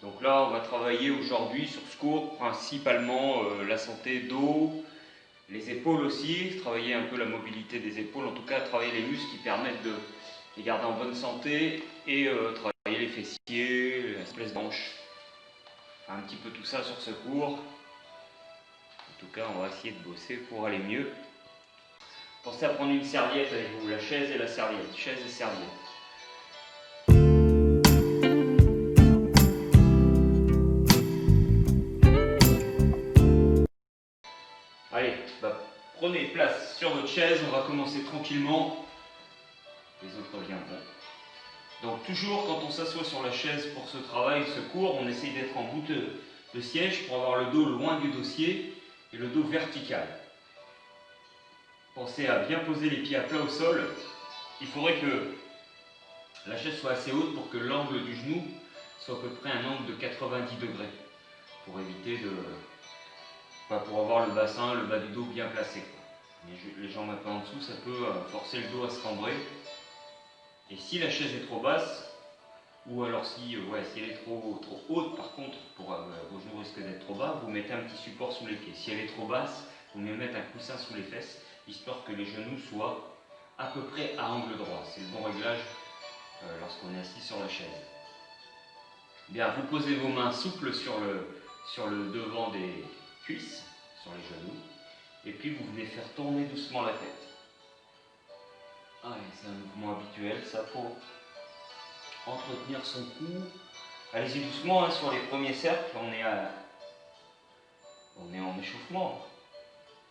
Donc là, on va travailler aujourd'hui sur ce cours principalement la santé dos, les épaules aussi, travailler un peu la mobilité des épaules, en tout cas travailler les muscles qui permettent de les garder en bonne santé et travailler les fessiers, la souplesse hanche. Un petit peu tout ça sur ce cours. En tout cas, on va essayer de bosser pour aller mieux. Pensez à prendre une serviette avec vous, la chaise et la serviette, chaise et serviette. Allez, prenez place sur votre chaise, on va commencer tranquillement. Les autres viendront. Donc toujours quand on s'assoit sur la chaise pour ce travail, ce cours, on essaye d'être en bout de siège pour avoir le dos loin du dossier et le dos vertical. Pensez à bien poser les pieds à plat au sol. Il faudrait que la chaise soit assez haute pour que l'angle du genou soit à peu près un angle de 90 degrés. Pour éviter de... pour avoir le bassin, le bas du dos bien placé. Les jambes un peu en dessous, ça peut forcer le dos à se cambrer. Et si la chaise est trop basse, ou alors si elle est trop haute par contre, vos genoux risquent d'être trop bas, vous mettez un petit support sous les pieds. Si elle est trop basse, vous mieux mettre un coussin sous les fesses, histoire que les genoux soient à peu près à angle droit. C'est le bon réglage lorsqu'on est assis sur la chaise. Bien, vous posez vos mains souples sur le devant des cuisses, sur les genoux, et puis vous venez faire tourner doucement la tête. Allez, c'est un mouvement habituel, ça pour entretenir son cou. Allez-y doucement sur les premiers cercles, on est en échauffement.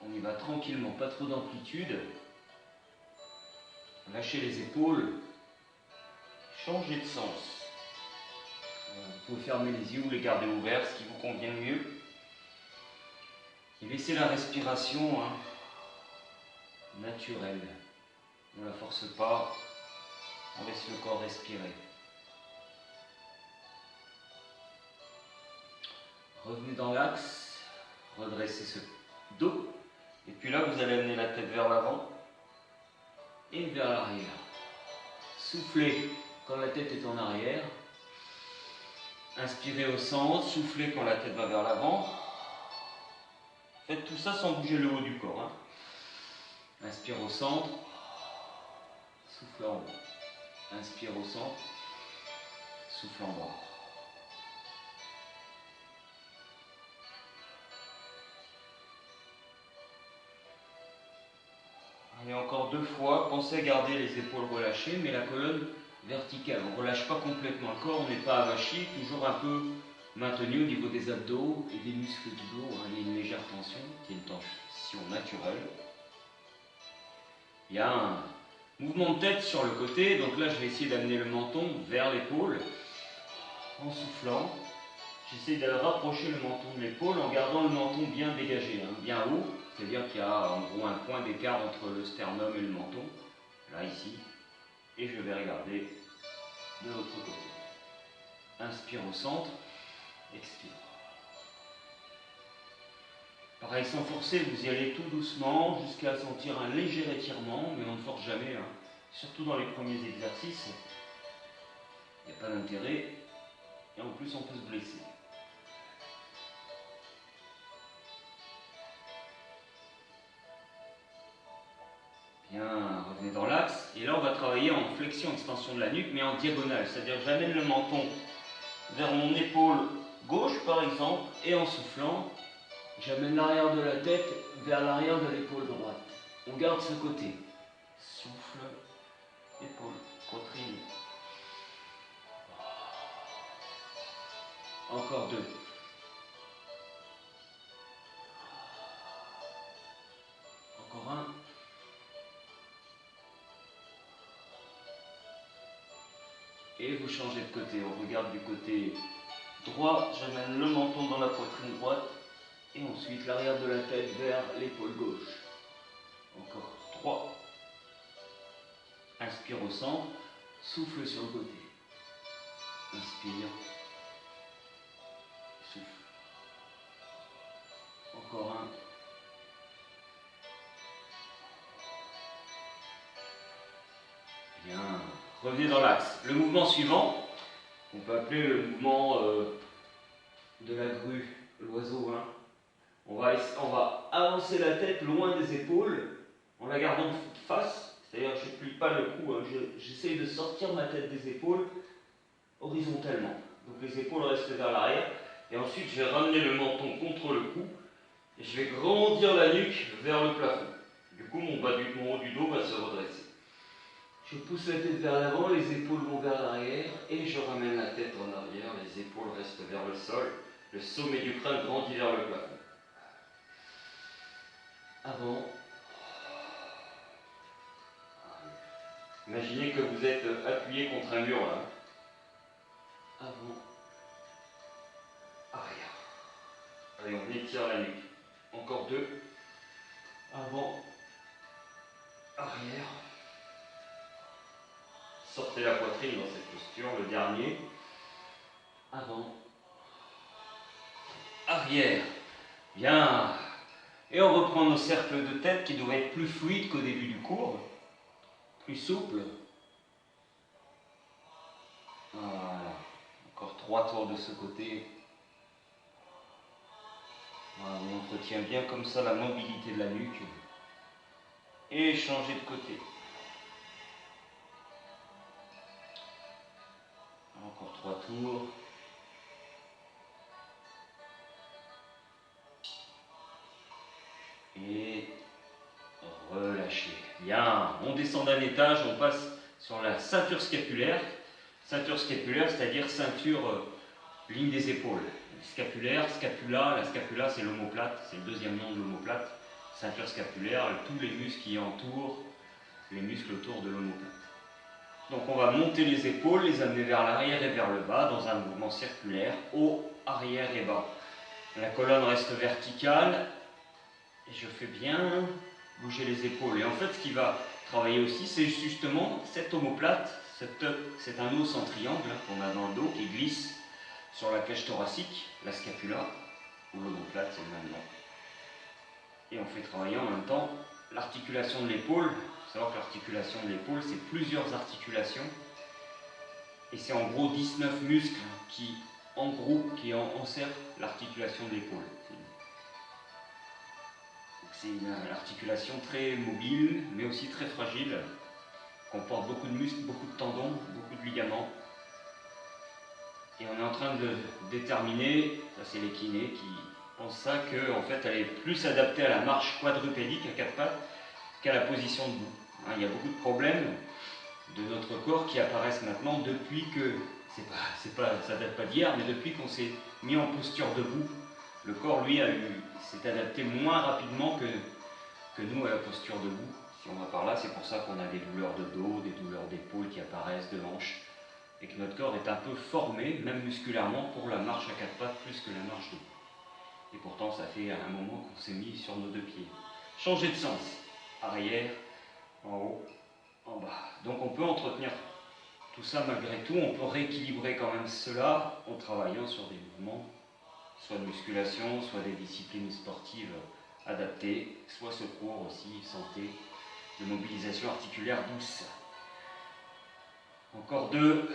On y va tranquillement, pas trop d'amplitude. Lâchez les épaules, changez de sens. Vous pouvez fermer les yeux ou les garder ouverts, ce qui vous convient mieux. Et laissez la respiration naturelle. Ne la force pas, on laisse le corps respirer. Revenez dans l'axe, redressez ce dos, et puis là vous allez amener la tête vers l'avant et vers l'arrière. Soufflez quand la tête est en arrière, inspirez au centre, soufflez quand la tête va vers l'avant. Faites tout ça sans bouger le haut du corps. Inspire au centre, souffle en haut. Inspire au centre, souffle en bas. Et encore 2 fois, pensez à garder les épaules relâchées, mais la colonne verticale. On ne relâche pas complètement le corps, on n'est pas avachi, toujours un peu maintenu au niveau des abdos et des muscles du dos. Il y a une légère tension, qui est une tension naturelle. Il y a un mouvement de tête sur le côté, donc là je vais essayer d'amener le menton vers l'épaule en soufflant. J'essaie de rapprocher le menton de l'épaule en gardant le menton bien dégagé, bien haut, c'est-à-dire qu'il y a en gros un point d'écart entre le sternum et le menton, là ici, et je vais regarder de l'autre côté. Inspire au centre, expire. Pareil, sans forcer, vous y allez tout doucement jusqu'à sentir un léger étirement, mais on ne force jamais, surtout dans les premiers exercices. Il n'y a pas d'intérêt, et en plus on peut se blesser. Bien, revenez dans l'axe, et là on va travailler en flexion-extension de la nuque, mais en diagonale, c'est-à-dire j'amène le menton vers mon épaule gauche par exemple, et en soufflant, j'amène l'arrière de la tête vers l'arrière de l'épaule droite. On garde ce côté. Souffle, épaule, poitrine. Encore 2. Encore 1. Et vous changez de côté. On regarde du côté droit. J'amène le menton dans la poitrine droite. Et ensuite l'arrière de la tête vers l'épaule gauche. Encore 3. Inspire au centre. Souffle sur le côté. Inspire. Souffle. Encore 1. Bien. Revenez dans l'axe. Le mouvement suivant, on peut appeler le mouvement de la grue, l'oiseau. Hein. On va avancer la tête loin des épaules en la gardant face, c'est-à-dire je ne plie pas le cou, hein. J'essaie de sortir ma tête des épaules horizontalement. Donc les épaules restent vers l'arrière et ensuite je vais ramener le menton contre le cou et je vais grandir la nuque vers le plafond. Du coup mon haut du dos va se redresser. Je pousse la tête vers l'avant, les épaules vont vers l'arrière et je ramène la tête en arrière, les épaules restent vers le sol, le sommet du crâne grandit vers le plafond. Avant. Imaginez que vous êtes appuyé contre un mur là. Avant. Arrière. Allez, on étire la nuque. Encore 2. Avant. Arrière. Sortez la poitrine dans cette posture. Le dernier. Avant. Arrière. Bien. Et on reprend nos cercles de tête qui doivent être plus fluides qu'au début du cours. Plus souples. Voilà. Encore 3 tours de ce côté. Voilà, on entretient bien comme ça la mobilité de la nuque. Et changer de côté. Encore 3 tours. Et relâchez. Bien, on descend d'un étage, on passe sur la ceinture scapulaire. Ceinture scapulaire, c'est-à-dire ceinture ligne des épaules. Scapulaire, scapula, la scapula c'est l'omoplate, c'est le deuxième nom de l'omoplate. Ceinture scapulaire, tous les muscles qui entourent, les muscles autour de l'omoplate. Donc on va monter les épaules, les amener vers l'arrière et vers le bas dans un mouvement circulaire, haut, arrière et bas. La colonne reste verticale et je fais bien bouger les épaules. Et en fait, ce qui va travailler aussi, c'est justement cette omoplate, c'est un os en triangle qu'on a dans le dos qui glisse sur la cage thoracique, la scapula, ou l'omoplate, c'est le même nom. Et on fait travailler en même temps l'articulation de l'épaule. Il faut savoir que l'articulation de l'épaule, c'est plusieurs articulations. Et c'est en gros 19 muscles qui enserrent l'articulation de l'épaule. C'est une articulation très mobile, mais aussi très fragile, comporte beaucoup de muscles, beaucoup de tendons, beaucoup de ligaments. Et on est en train de déterminer, ça c'est les kinés qui pensent ça, qu'en fait elle est plus adaptée à la marche quadrupédique à 4 pattes qu'à la position debout. Hein, il y a beaucoup de problèmes de notre corps qui apparaissent maintenant depuis que, ça date pas d'hier, mais depuis qu'on s'est mis en posture debout. Le corps, lui, s'est adapté moins rapidement que nous à la posture debout. Si on va par là, c'est pour ça qu'on a des douleurs de dos, des douleurs d'épaule qui apparaissent, de hanches, et que notre corps est un peu formé, même musculairement, pour la marche à 4 pattes plus que la marche debout. Et pourtant, ça fait un moment qu'on s'est mis sur nos 2 pieds. Changer de sens. Arrière, en haut, en bas. Donc on peut entretenir tout ça malgré tout. On peut rééquilibrer quand même cela en travaillant sur des mouvements, soit de musculation, soit des disciplines sportives adaptées, soit secours aussi, santé, de mobilisation articulaire douce. Encore 2.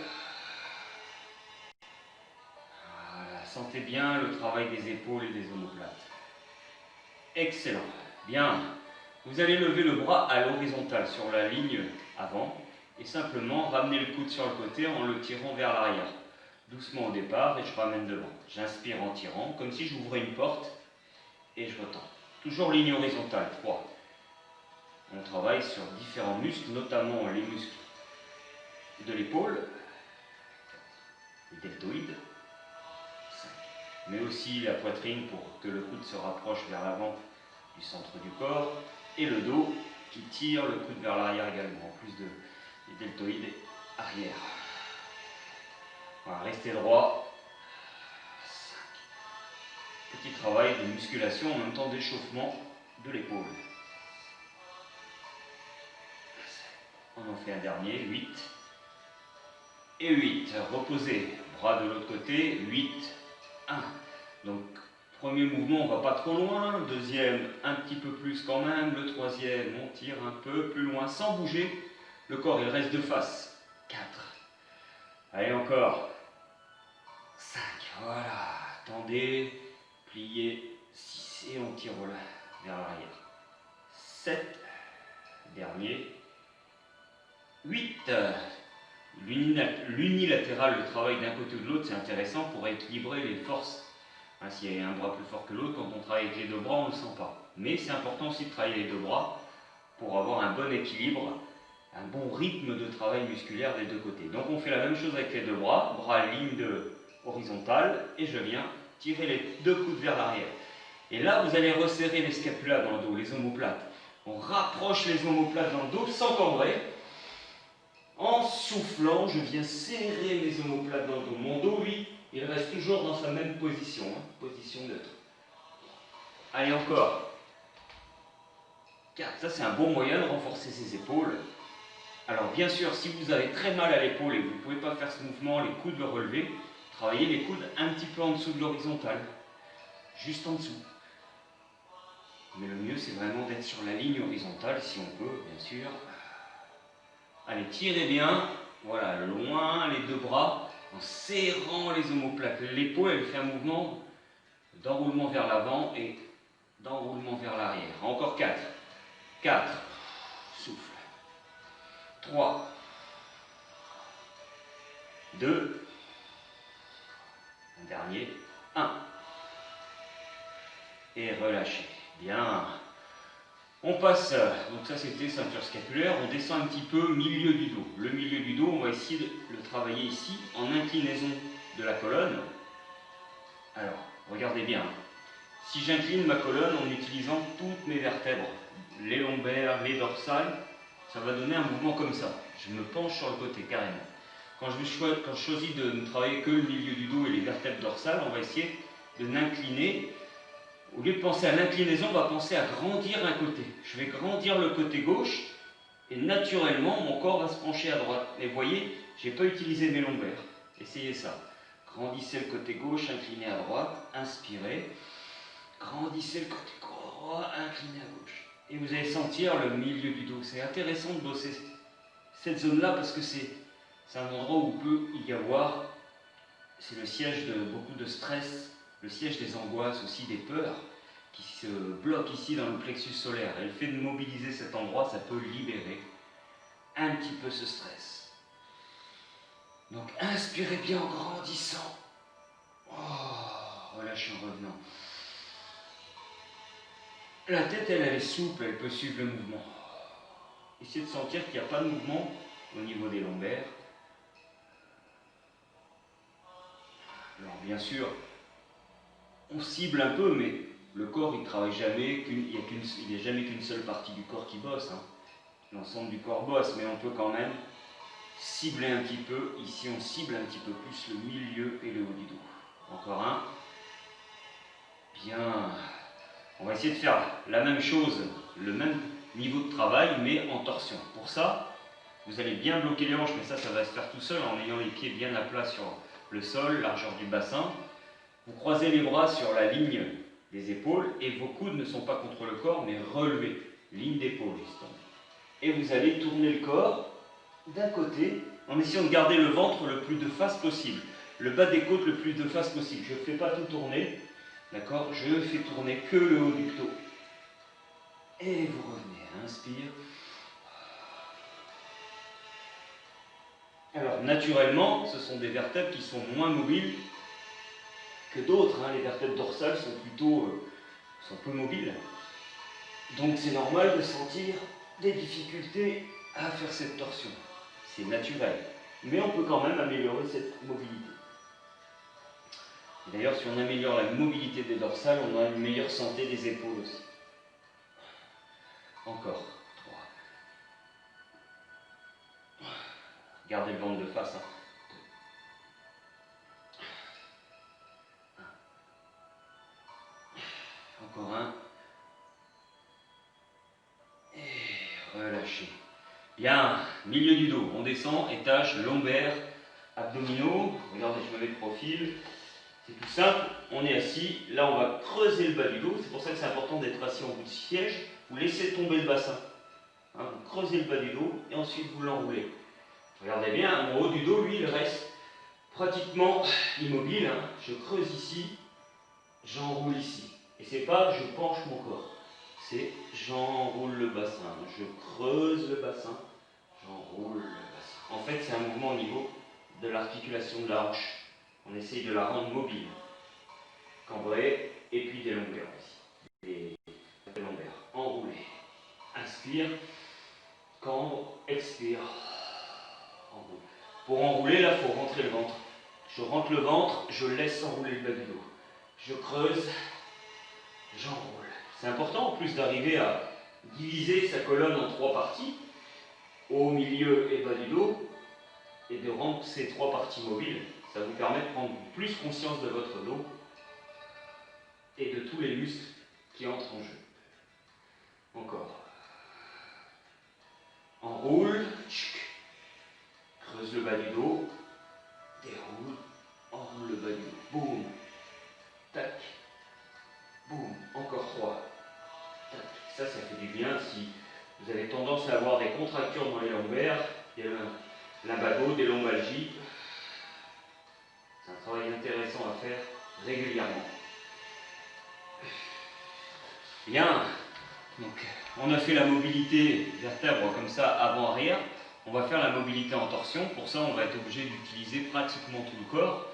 Voilà, sentez bien le travail des épaules et des omoplates. Excellent. Bien. Vous allez lever le bras à l'horizontale sur la ligne avant et simplement ramener le coude sur le côté en le tirant vers l'arrière. Doucement au départ et je ramène devant. J'inspire en tirant, comme si j'ouvrais une porte et je retends. Toujours ligne horizontale, 3. On travaille sur différents muscles, notamment les muscles de l'épaule, les deltoïdes, 5. Mais aussi la poitrine pour que le coude se rapproche vers l'avant du centre du corps, et le dos qui tire le coude vers l'arrière également, en plus des deltoïdes arrière. Voilà, restez droit. 5. Petit travail de musculation en même temps d'échauffement de l'épaule. On en fait un dernier, 8. Et 8. Reposez, bras de l'autre côté, 8, 1. Donc, premier mouvement, on ne va pas trop loin. Deuxième, un petit peu plus quand même. Le troisième, on tire un peu plus loin sans bouger. Le corps, il reste de face. 4. Allez, encore. 5. Voilà. Tendez, pliez, 6 et on tire vers l'arrière. 7, dernier, 8. L'unilatéral, le travail d'un côté ou de l'autre, c'est intéressant pour équilibrer les forces. Hein, s'il y a un bras plus fort que l'autre, quand on travaille avec les deux bras, on ne le sent pas. Mais c'est important aussi de travailler les deux bras pour avoir un bon équilibre, un bon rythme de travail musculaire des deux côtés. Donc on fait la même chose avec les deux bras, bras ligne horizontale, et je viens tirer les deux coudes vers l'arrière. Et là, vous allez resserrer les scapulas dans le dos, les omoplates. On rapproche les omoplates dans le dos sans cambrer. En soufflant, je viens serrer les omoplates dans le dos. Mon dos, lui, il reste toujours dans sa même position, hein, position neutre. Allez, encore. 4. Ça, c'est un bon moyen de renforcer ses épaules. Alors, bien sûr, si vous avez très mal à l'épaule et que vous ne pouvez pas faire ce mouvement, les coudes le relever, travaillez les coudes un petit peu en dessous de l'horizontale. Juste en dessous. Mais le mieux, c'est vraiment d'être sur la ligne horizontale, si on peut, bien sûr. Allez, tirez bien. Voilà, loin les deux bras, en serrant les omoplates. L'épaule, elle fait un mouvement d'enroulement vers l'avant et d'enroulement vers l'arrière. Encore 4. 4. Souffle. 3. 2. Un dernier. 1. Et relâchez. Bien. On passe, donc ça c'était ceinture scapulaire, on descend un petit peu milieu du dos. Le milieu du dos, on va essayer de le travailler ici, en inclinaison de la colonne. Alors, regardez bien. Si j'incline ma colonne en utilisant toutes mes vertèbres, les lombaires, les dorsales, ça va donner un mouvement comme ça. Je me penche sur le côté, carrément. Quand je choisis de ne travailler que le milieu du dos et les vertèbres dorsales, on va essayer de n'incliner. Au lieu de penser à l'inclinaison, on va penser à grandir un côté. Je vais grandir le côté gauche et naturellement, mon corps va se pencher à droite. Et vous voyez, je n'ai pas utilisé mes lombaires. Essayez ça. Grandissez le côté gauche, inclinez à droite, inspirez. Grandissez le côté droit, inclinez à gauche. Et vous allez sentir le milieu du dos. C'est intéressant de bosser cette zone-là parce que c'est un endroit où peut y avoir, c'est le siège de beaucoup de stress, le siège des angoisses, aussi des peurs, qui se bloquent ici dans le plexus solaire. Et le fait de mobiliser cet endroit, ça peut libérer un petit peu ce stress. Donc inspirez bien en grandissant. Oh, relâchez en revenant. La tête, elle est souple, elle peut suivre le mouvement. Essayez de sentir qu'il n'y a pas de mouvement au niveau des lombaires. Alors bien sûr, on cible un peu, mais le corps, il ne travaille jamais, il n'y a jamais qu'une seule partie du corps qui bosse. Hein. L'ensemble du corps bosse, mais on peut quand même cibler un petit peu. Ici, on cible un petit peu plus le milieu et le haut du dos. Encore un. Bien. On va essayer de faire la même chose, le même niveau de travail, mais en torsion. Pour ça, vous allez bien bloquer les hanches, mais ça va se faire tout seul en ayant les pieds bien à plat sur le sol, largeur du bassin. Vous croisez les bras sur la ligne des épaules et vos coudes ne sont pas contre le corps, mais relevés. Ligne d'épaule, justement. Et vous allez tourner le corps d'un côté en essayant de garder le ventre le plus de face possible. Le bas des côtes le plus de face possible. Je ne fais pas tout tourner. D'accord? Je fais tourner que le haut du dos. Et vous revenez. Inspire. Alors, naturellement, ce sont des vertèbres qui sont moins mobiles que d'autres. Hein. Les vertèbres dorsales sont plutôt peu mobiles. Donc, c'est normal de sentir des difficultés à faire cette torsion. C'est naturel. Mais on peut quand même améliorer cette mobilité. D'ailleurs, si on améliore la mobilité des dorsales, on a une meilleure santé des épaules aussi. Encore. 3. Gardez le ventre de face. Hein. 2. Encore un. Et relâchez. Bien, milieu du dos. On descend, étage, lombaire, abdominaux. Regardez, je me mets de profil. C'est tout simple, on est assis, là on va creuser le bas du dos, c'est pour ça que c'est important d'être assis en bout de siège, vous laissez tomber le bassin, hein, vous creusez le bas du dos et ensuite vous l'enroulez. Regardez bien, mon haut du dos, lui, il reste pratiquement immobile, hein. Je creuse ici, j'enroule ici. Et c'est pas je penche mon corps, c'est j'enroule le bassin, je creuse le bassin, j'enroule le bassin. En fait, c'est un mouvement au niveau de l'articulation de la hanche. On essaye de la rendre mobile, cambrée, et puis des longueurs aussi. Des longueurs. Enrouler. Inspire, cambre, expire. Enroule. Pour enrouler, là, il faut rentrer le ventre. Je rentre le ventre, je laisse enrouler le bas du dos. Je creuse, j'enroule. C'est important en plus d'arriver à diviser sa colonne en 3 parties, haut, milieu et bas du dos, et de rendre ces 3 parties mobiles. Ça vous permet de prendre plus conscience de votre dos et de tous les muscles qui entrent en jeu. Encore. Enroule, creuse le bas du dos, déroule, enroule le bas du dos. Boum, tac, boum, encore 3. Tac. Ça fait du bien si vous avez tendance à avoir des contractures dans les lombaires, des lumbago, des lombalgies. C'est un travail intéressant à faire régulièrement. Bien, donc on a fait la mobilité vertèbre comme ça avant-arrière. On va faire la mobilité en torsion. Pour ça, on va être obligé d'utiliser pratiquement tout le corps.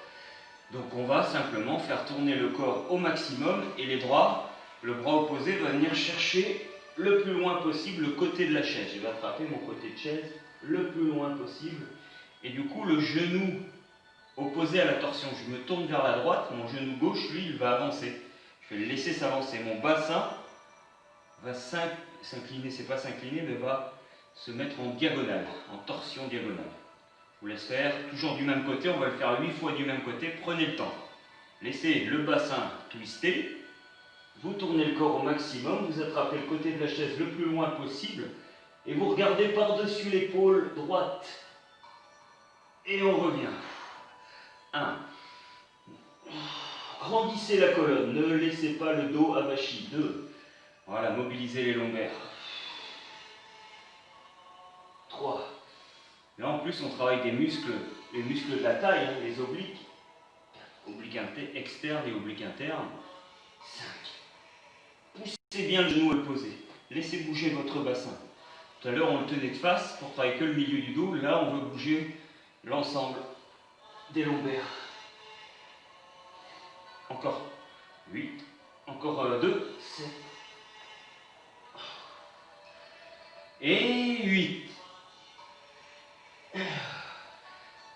Donc on va simplement faire tourner le corps au maximum et les bras, le bras opposé va venir chercher le plus loin possible le côté de la chaise. Je vais attraper mon côté de chaise le plus loin possible. Et du coup, le genou opposé à la torsion, je me tourne vers la droite, mon genou gauche, lui, il va avancer. Je vais le laisser s'avancer. Mon bassin va s'incliner, c'est pas s'incliner, mais va se mettre en diagonale, en torsion diagonale. Je vous laisse faire, toujours du même côté, on va le faire 8 fois du même côté, prenez le temps. Laissez le bassin twister, vous tournez le corps au maximum, vous attrapez le côté de la chaise le plus loin possible, et vous regardez par-dessus l'épaule droite. Et on revient. 1. Grandissez la colonne, ne laissez pas le dos avachi. 2. Voilà, mobilisez les lombaires. 3. Là en plus on travaille des muscles, les muscles de la taille, hein, les obliques. Oblique externe et oblique interne. 5. Poussez bien le genou opposé. Laissez bouger votre bassin. Tout à l'heure on le tenait de face pour travailler que le milieu du dos. Là on veut bouger l'ensemble des lombaires. Encore 8. Encore 2. 7. Et 8.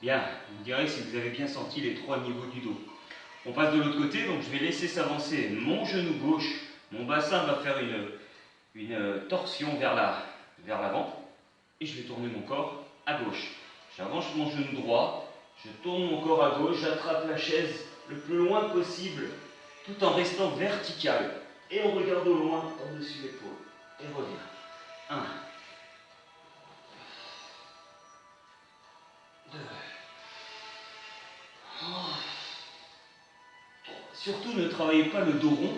Bien, vous me direz si vous avez bien senti les 3 niveaux du dos. On passe de l'autre côté, donc je vais laisser s'avancer mon genou gauche. Mon bassin va faire une torsion vers l'avant. Et je vais tourner mon corps à gauche. J'avance mon genou droit, je tourne mon corps à gauche, j'attrape la chaise le plus loin possible, tout en restant vertical. Et on regarde au loin, par-dessus l'épaule. Et revient. 1. 2. Surtout ne travaillez pas le dos rond,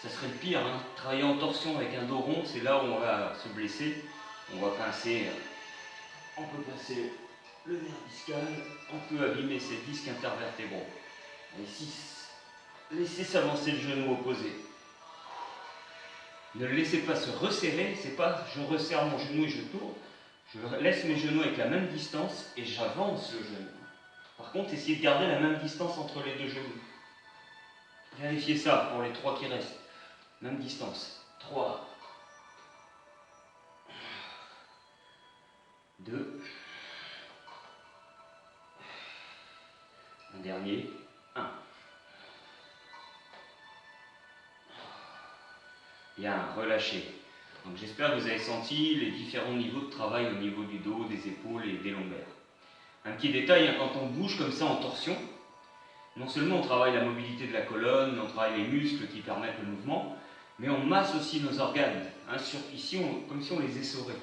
ça serait le pire. Hein. Travailler en torsion avec un dos rond, c'est là où on va se blesser. On va pincer, on peut pincer le nerf discal, on peut abîmer ses disques intervertébraux. Et 6. Laissez s'avancer le genou opposé. Ne le laissez pas se resserrer, c'est pas je resserre mon genou et je tourne. Je laisse mes genoux avec la même distance et j'avance le genou. Par contre, essayez de garder la même distance entre les deux genoux. Vérifiez ça pour les 3 qui restent. Même distance. 3. 2. Un dernier. 1. Bien, relâchez. Donc j'espère que vous avez senti les différents niveaux de travail au niveau du dos, des épaules et des lombaires. Un petit détail, hein, quand on bouge comme ça en torsion, non seulement on travaille la mobilité de la colonne, on travaille les muscles qui permettent le mouvement, mais on masse aussi nos organes. Hein, ici, comme si on les essorait.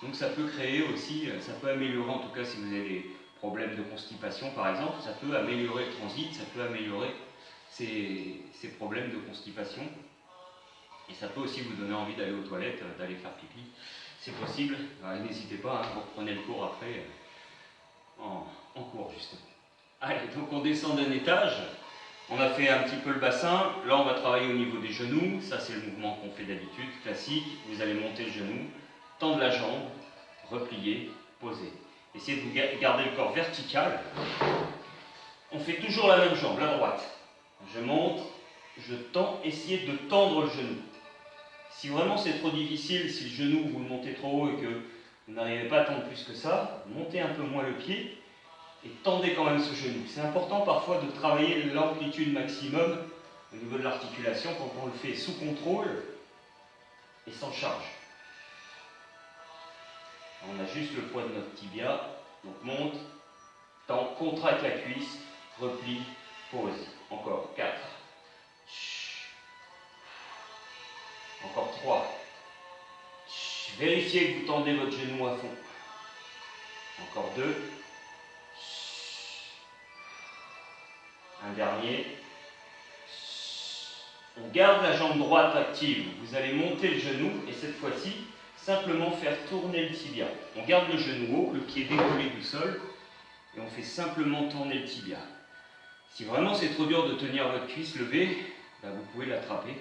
Donc ça peut créer aussi, ça peut améliorer, en tout cas si vous avez des problèmes de constipation par exemple, ça peut améliorer le transit, ça peut améliorer ces problèmes de constipation. Et ça peut aussi vous donner envie d'aller aux toilettes, d'aller faire pipi. C'est possible, n'hésitez pas, hein, vous reprenez le cours après, en cours justement. Allez, donc on descend d'un étage, On a fait un petit peu le bassin, là on va travailler au niveau des genoux, ça c'est le mouvement qu'on fait d'habitude, classique. Vous allez monter le genou, tendre la jambe, replier, poser. Essayez de vous garder le corps vertical. On fait toujours la même jambe, la droite. Je monte, je tends, essayez de tendre le genou. Si vraiment c'est trop difficile, si le genou vous le montez trop haut et que vous n'arrivez pas à tendre plus que ça, montez un peu moins le pied et tendez quand même ce genou. C'est important parfois de travailler l'amplitude maximum au niveau de l'articulation quand on le fait sous contrôle et sans charge. On a juste le poids de notre tibia, donc monte, tend, contracte la cuisse, replie, pose. Encore 4. Encore 3. Vérifiez que vous tendez votre genou à fond. Encore 2. Un dernier. On garde la jambe droite active. Vous allez monter le genou et cette fois-ci, simplement faire tourner le tibia. On garde le genou haut, le pied décollé du sol et on fait simplement tourner le tibia. Si vraiment c'est trop dur de tenir votre cuisse levée, ben vous pouvez l'attraper.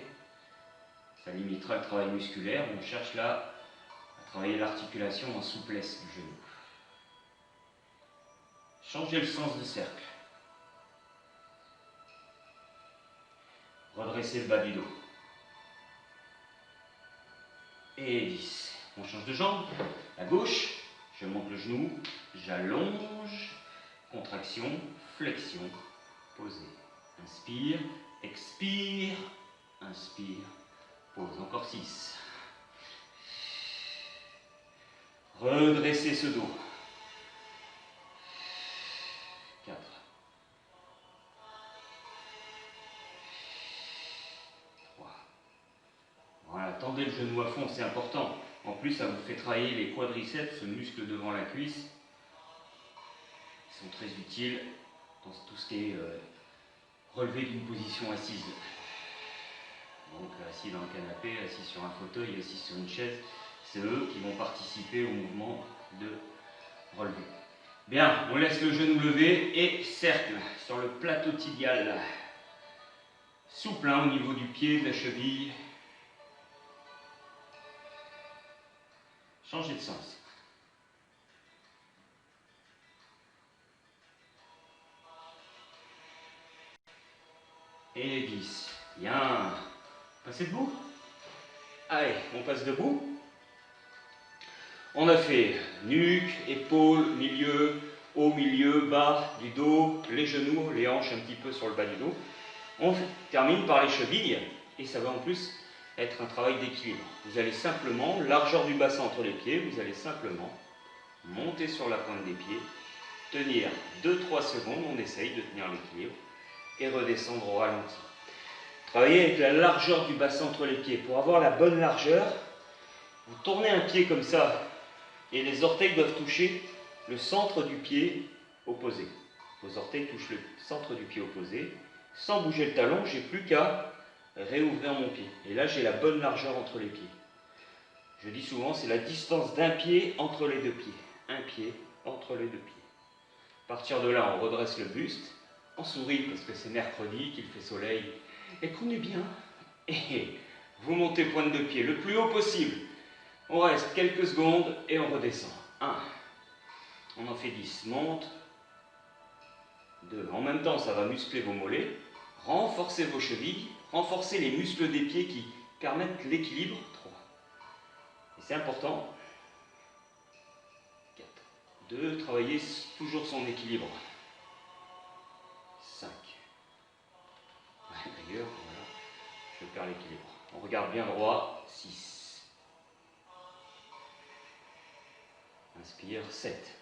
Ça limitera le travail musculaire. On cherche là à travailler l'articulation en souplesse du genou. Changez le sens de cercle. Redressez le bas du dos. Et 10. On change de jambe. À gauche, je monte le genou, j'allonge, contraction, flexion, posez. Inspire, expire, inspire, pose. Encore 6. Redressez ce dos. 4. Voilà, tendez le genou à fond, c'est important. En plus, ça vous fait travailler les quadriceps, ce muscle devant la cuisse. Ils sont très utiles dans tout ce qui est relevé d'une position assise. Donc assis dans le canapé, assis sur un fauteuil, assis sur une chaise, c'est eux qui vont participer au mouvement de relevé. Bien, on laisse le genou levé et cercle sur le plateau tibial. Souple hein, au niveau du pied, de la cheville. Changez de sens. Et 10. Bien. Passez debout. Allez, on passe debout. On a fait nuque, épaules, milieu, haut, milieu, bas du dos, les genoux, les hanches un petit peu sur le bas du dos. On termine par les chevilles et ça va en plus être un travail d'équilibre. Vous allez simplement, largeur du bassin entre les pieds, vous allez simplement monter sur la pointe des pieds, tenir 2-3 secondes, on essaye de tenir l'équilibre et redescendre au ralenti. Travaillez avec la largeur du bassin entre les pieds. Pour avoir la bonne largeur, vous tournez un pied comme ça et les orteils doivent toucher le centre du pied opposé. Vos orteils touchent le centre du pied opposé. Sans bouger le talon, j'ai plus qu'à réouvrir mon pied. Et là, j'ai la bonne largeur entre les pieds. Je dis souvent, c'est la distance d'un pied entre les deux pieds. Un pied entre les deux pieds. À partir de là, on redresse le buste. On sourit parce que c'est mercredi, qu'il fait soleil et qu'on est bien. Et vous montez pointe de pied le plus haut possible. On reste quelques secondes et on redescend. 1. On en fait 10. Monte. 2. En même temps, ça va muscler vos mollets. Renforcez vos chevilles. Renforcez les muscles des pieds qui permettent l'équilibre. 3. Et c'est important. 4. 2. Travaillez toujours son équilibre. 5. D'ailleurs, voilà, je perds l'équilibre. On regarde bien droit. 6. Inspire. 7.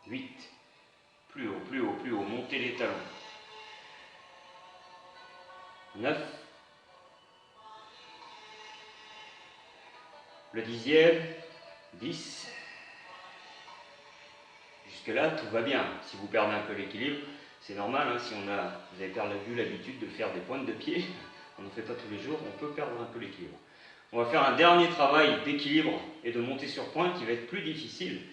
8. Plus haut, plus haut, plus haut. Montez les talons. 9. Le 10e. 10. Jusque-là, tout va bien. Si vous perdez un peu l'équilibre, c'est normal. Hein, si vous avez perdu l'habitude de faire des pointes de pied, on n'en fait pas tous les jours, on peut perdre un peu l'équilibre. On va faire un dernier travail d'équilibre et de montée sur pointe qui va être plus difficile.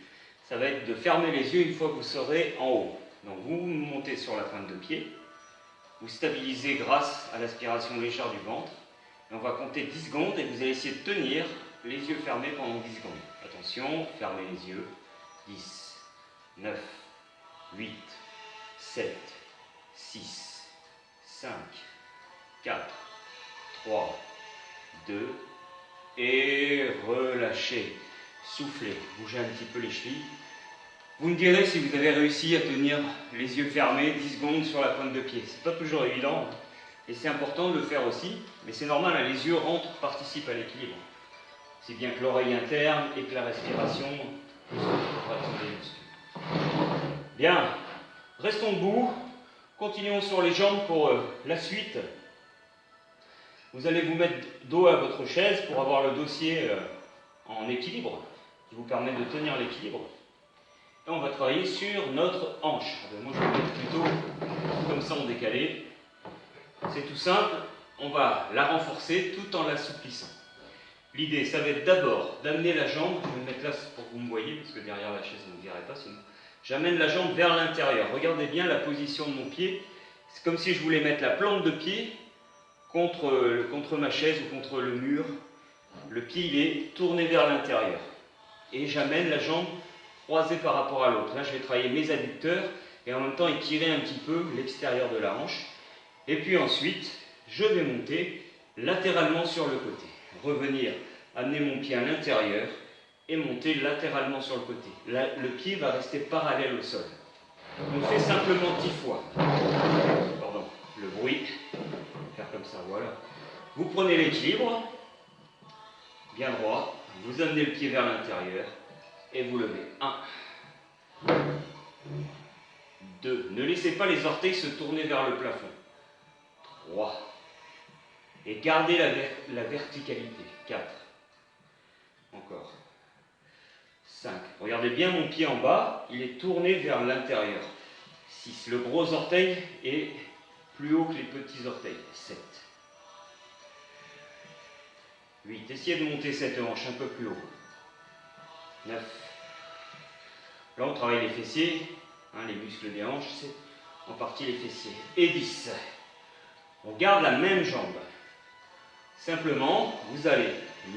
ça va être de fermer les yeux une fois que vous serez en haut. Donc vous montez sur la pointe de pied, vous stabilisez grâce à l'aspiration légère du ventre, et on va compter 10 secondes et vous allez essayer de tenir les yeux fermés pendant 10 secondes. Attention, fermez les yeux. 10, 9, 8, 7, 6, 5, 4, 3, 2, et relâchez. Soufflez, bougez un petit peu les chevilles. Vous me direz si vous avez réussi à tenir les yeux fermés 10 secondes sur la pointe de pied. C'est pas toujours évident, et c'est important de le faire aussi, mais c'est normal, hein, les yeux rentrent, participent à l'équilibre. C'est bien que l'oreille interne et que la respiration sont des muscles. Bien, restons debout, continuons sur les jambes pour la suite. Vous allez vous mettre dos à votre chaise pour avoir le dossier en équilibre, qui vous permet de tenir l'équilibre. Et on va travailler sur notre hanche. Moi je vais mettre plutôt comme ça en décalé. C'est tout simple, on va la renforcer tout en l'assouplissant. L'idée, ça va être d'abord d'amener la jambe, je vais me mettre là pour que vous me voyez, parce que derrière la chaise vous ne me verrez pas sinon. J'amène la jambe vers l'intérieur. Regardez bien la position de mon pied. C'est comme si je voulais mettre la plante de pied contre ma chaise ou contre le mur. Le pied il est tourné vers l'intérieur. Et j'amène la jambe croisée par rapport à l'autre. Là je vais travailler mes adducteurs et en même temps étirer un petit peu l'extérieur de la hanche. Et puis ensuite, je vais monter latéralement sur le côté. Revenir, amener mon pied à l'intérieur et monter latéralement sur le côté. Là, le pied va rester parallèle au sol. On fait simplement 10 fois. Pardon, le bruit. Faire comme ça, voilà. Vous prenez l'équilibre, bien droit, vous amenez le pied vers l'intérieur et vous levez. 1, 2, ne laissez pas les orteils se tourner vers le plafond. 3, et gardez la verticalité. 4, encore. 5, regardez bien mon pied en bas, il est tourné vers l'intérieur. 6, le gros orteil est plus haut que les petits orteils. 7, 8, essayez de monter cette hanche un peu plus haut. 9, là on travaille les fessiers, hein, les muscles des hanches, c'est en partie les fessiers. Et 10, on garde la même jambe. Simplement, vous allez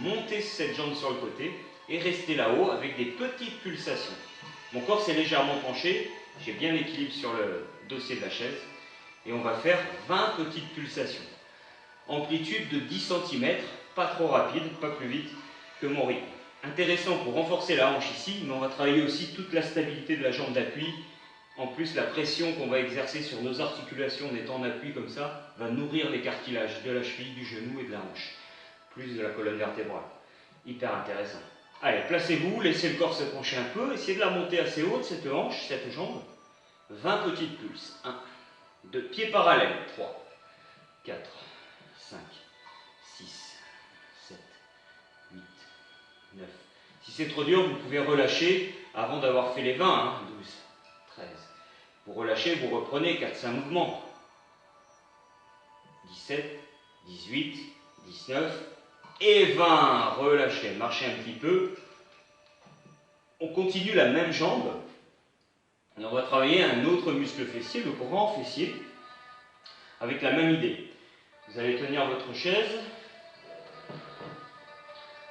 monter cette jambe sur le côté et rester là-haut avec des petites pulsations. Mon corps s'est légèrement penché, j'ai bien l'équilibre sur le dossier de la chaise et on va faire 20 petites pulsations. Amplitude de 10 cm, pas trop rapide, pas plus vite que mon rythme. Intéressant pour renforcer la hanche ici, mais on va travailler aussi toute la stabilité de la jambe d'appui. En plus, la pression qu'on va exercer sur nos articulations en étant en appui comme ça va nourrir les cartilages de la cheville, du genou et de la hanche, plus de la colonne vertébrale. Hyper intéressant. Allez, placez-vous, laissez le corps se pencher un peu, essayez de la monter assez haute, cette hanche, cette jambe. 20 petites pulses. 1, 2, pieds parallèles. 3, 4, 5, 6, 7, 8, 9. Si c'est trop dur, vous pouvez relâcher avant d'avoir fait les 20, hein, 12, 13. Vous relâchez, vous reprenez 4-5 mouvements. 17, 18, 19 et 20. Relâchez, marchez un petit peu. On continue la même jambe. Et on va travailler un autre muscle fessier, le grand fessier, avec la même idée. Vous allez tenir votre chaise.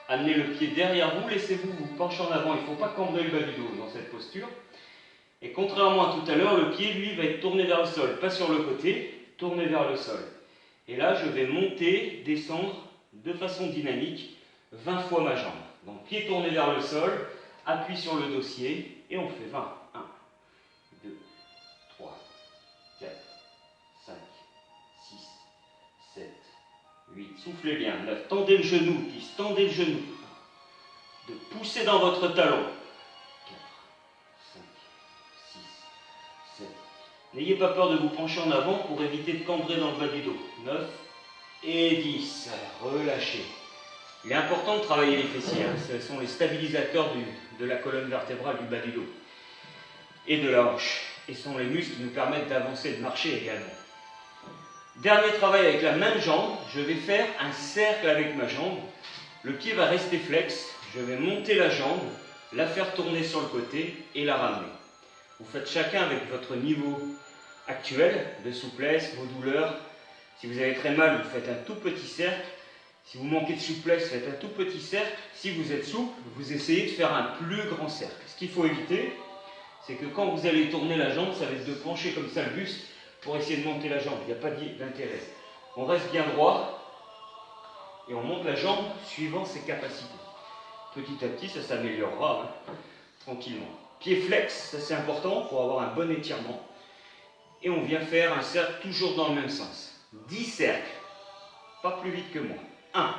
Amenez le pied derrière vous, laissez-vous vous pencher en avant. Il ne faut pas cambrer le bas du dos dans cette posture. Et contrairement à tout à l'heure, le pied, lui, va être tourné vers le sol. Pas sur le côté, tourné vers le sol. Et là, je vais monter, descendre de façon dynamique 20 fois ma jambe. Donc, pied tourné vers le sol, appui sur le dossier, et on fait 20. 1, 2, 3, 4, 5, 6, 7, 8. Soufflez bien. 9. Tendez le genou, 10. Tendez le genou. De pousser dans votre talon. 4, 5, 6, 7. N'ayez pas peur de vous pencher en avant pour éviter de cambrer dans le bas du dos. 9 et 10. Relâchez. Il est important de travailler les fessiers. Hein. Ce sont les stabilisateurs de la colonne vertébrale du bas du dos et de la hanche. Et ce sont les muscles qui nous permettent d'avancer et de marcher également. Dernier travail avec la même jambe. Je vais faire un cercle avec ma jambe. Le pied va rester flex. Je vais monter la jambe la faire tourner sur le côté et la ramener. Vous faites chacun avec votre niveau actuel de souplesse, vos douleurs. Si vous avez très mal, vous faites un tout petit cercle. Si vous manquez de souplesse, faites un tout petit cercle. Si vous êtes souple, vous essayez de faire un plus grand cercle. Ce qu'il faut éviter, c'est que quand vous allez tourner la jambe, ça va être de pencher comme ça le buste pour essayer de monter la jambe. Il n'y a pas d'intérêt. On reste bien droit et on monte la jambe suivant ses capacités. Petit à petit, ça s'améliorera tranquillement. Pied flex, ça c'est important pour avoir un bon étirement. Et on vient faire un cercle toujours dans le même sens. 10 cercles, pas plus vite que moi. 1.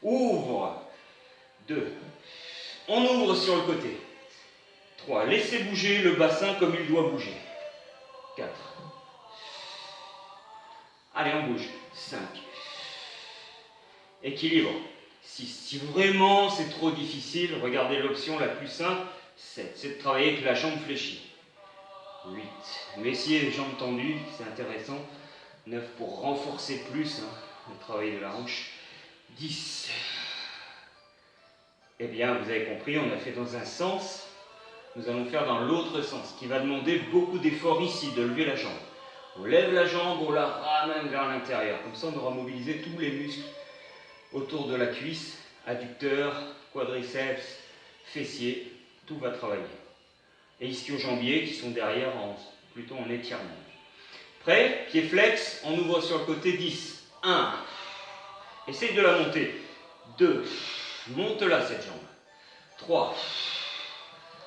Ouvre. 2. On ouvre sur le côté. 3. Laissez bouger le bassin comme il doit bouger. 4. Allez, on bouge. 5. Équilibre. 6. Si vraiment c'est trop difficile, regardez l'option la plus simple. 7. C'est de travailler avec la jambe fléchie. 8. Messier et jambes tendues, c'est intéressant. 9 pour renforcer plus le travail de la hanche. 10. Eh bien, vous avez compris, on a fait dans un sens. Nous allons faire dans l'autre sens, qui va demander beaucoup d'efforts ici, de lever la jambe. On lève la jambe, on la ramène vers l'intérieur. Comme ça, on aura mobilisé tous les muscles autour de la cuisse, adducteur, quadriceps, fessier, tout va travailler. Et ischio-jambiers qui sont derrière, plutôt en étirement. Prêt? Pied flex, on ouvre sur le côté 10. 1. Essaye de la monter. 2. Monte-la cette jambe. 3.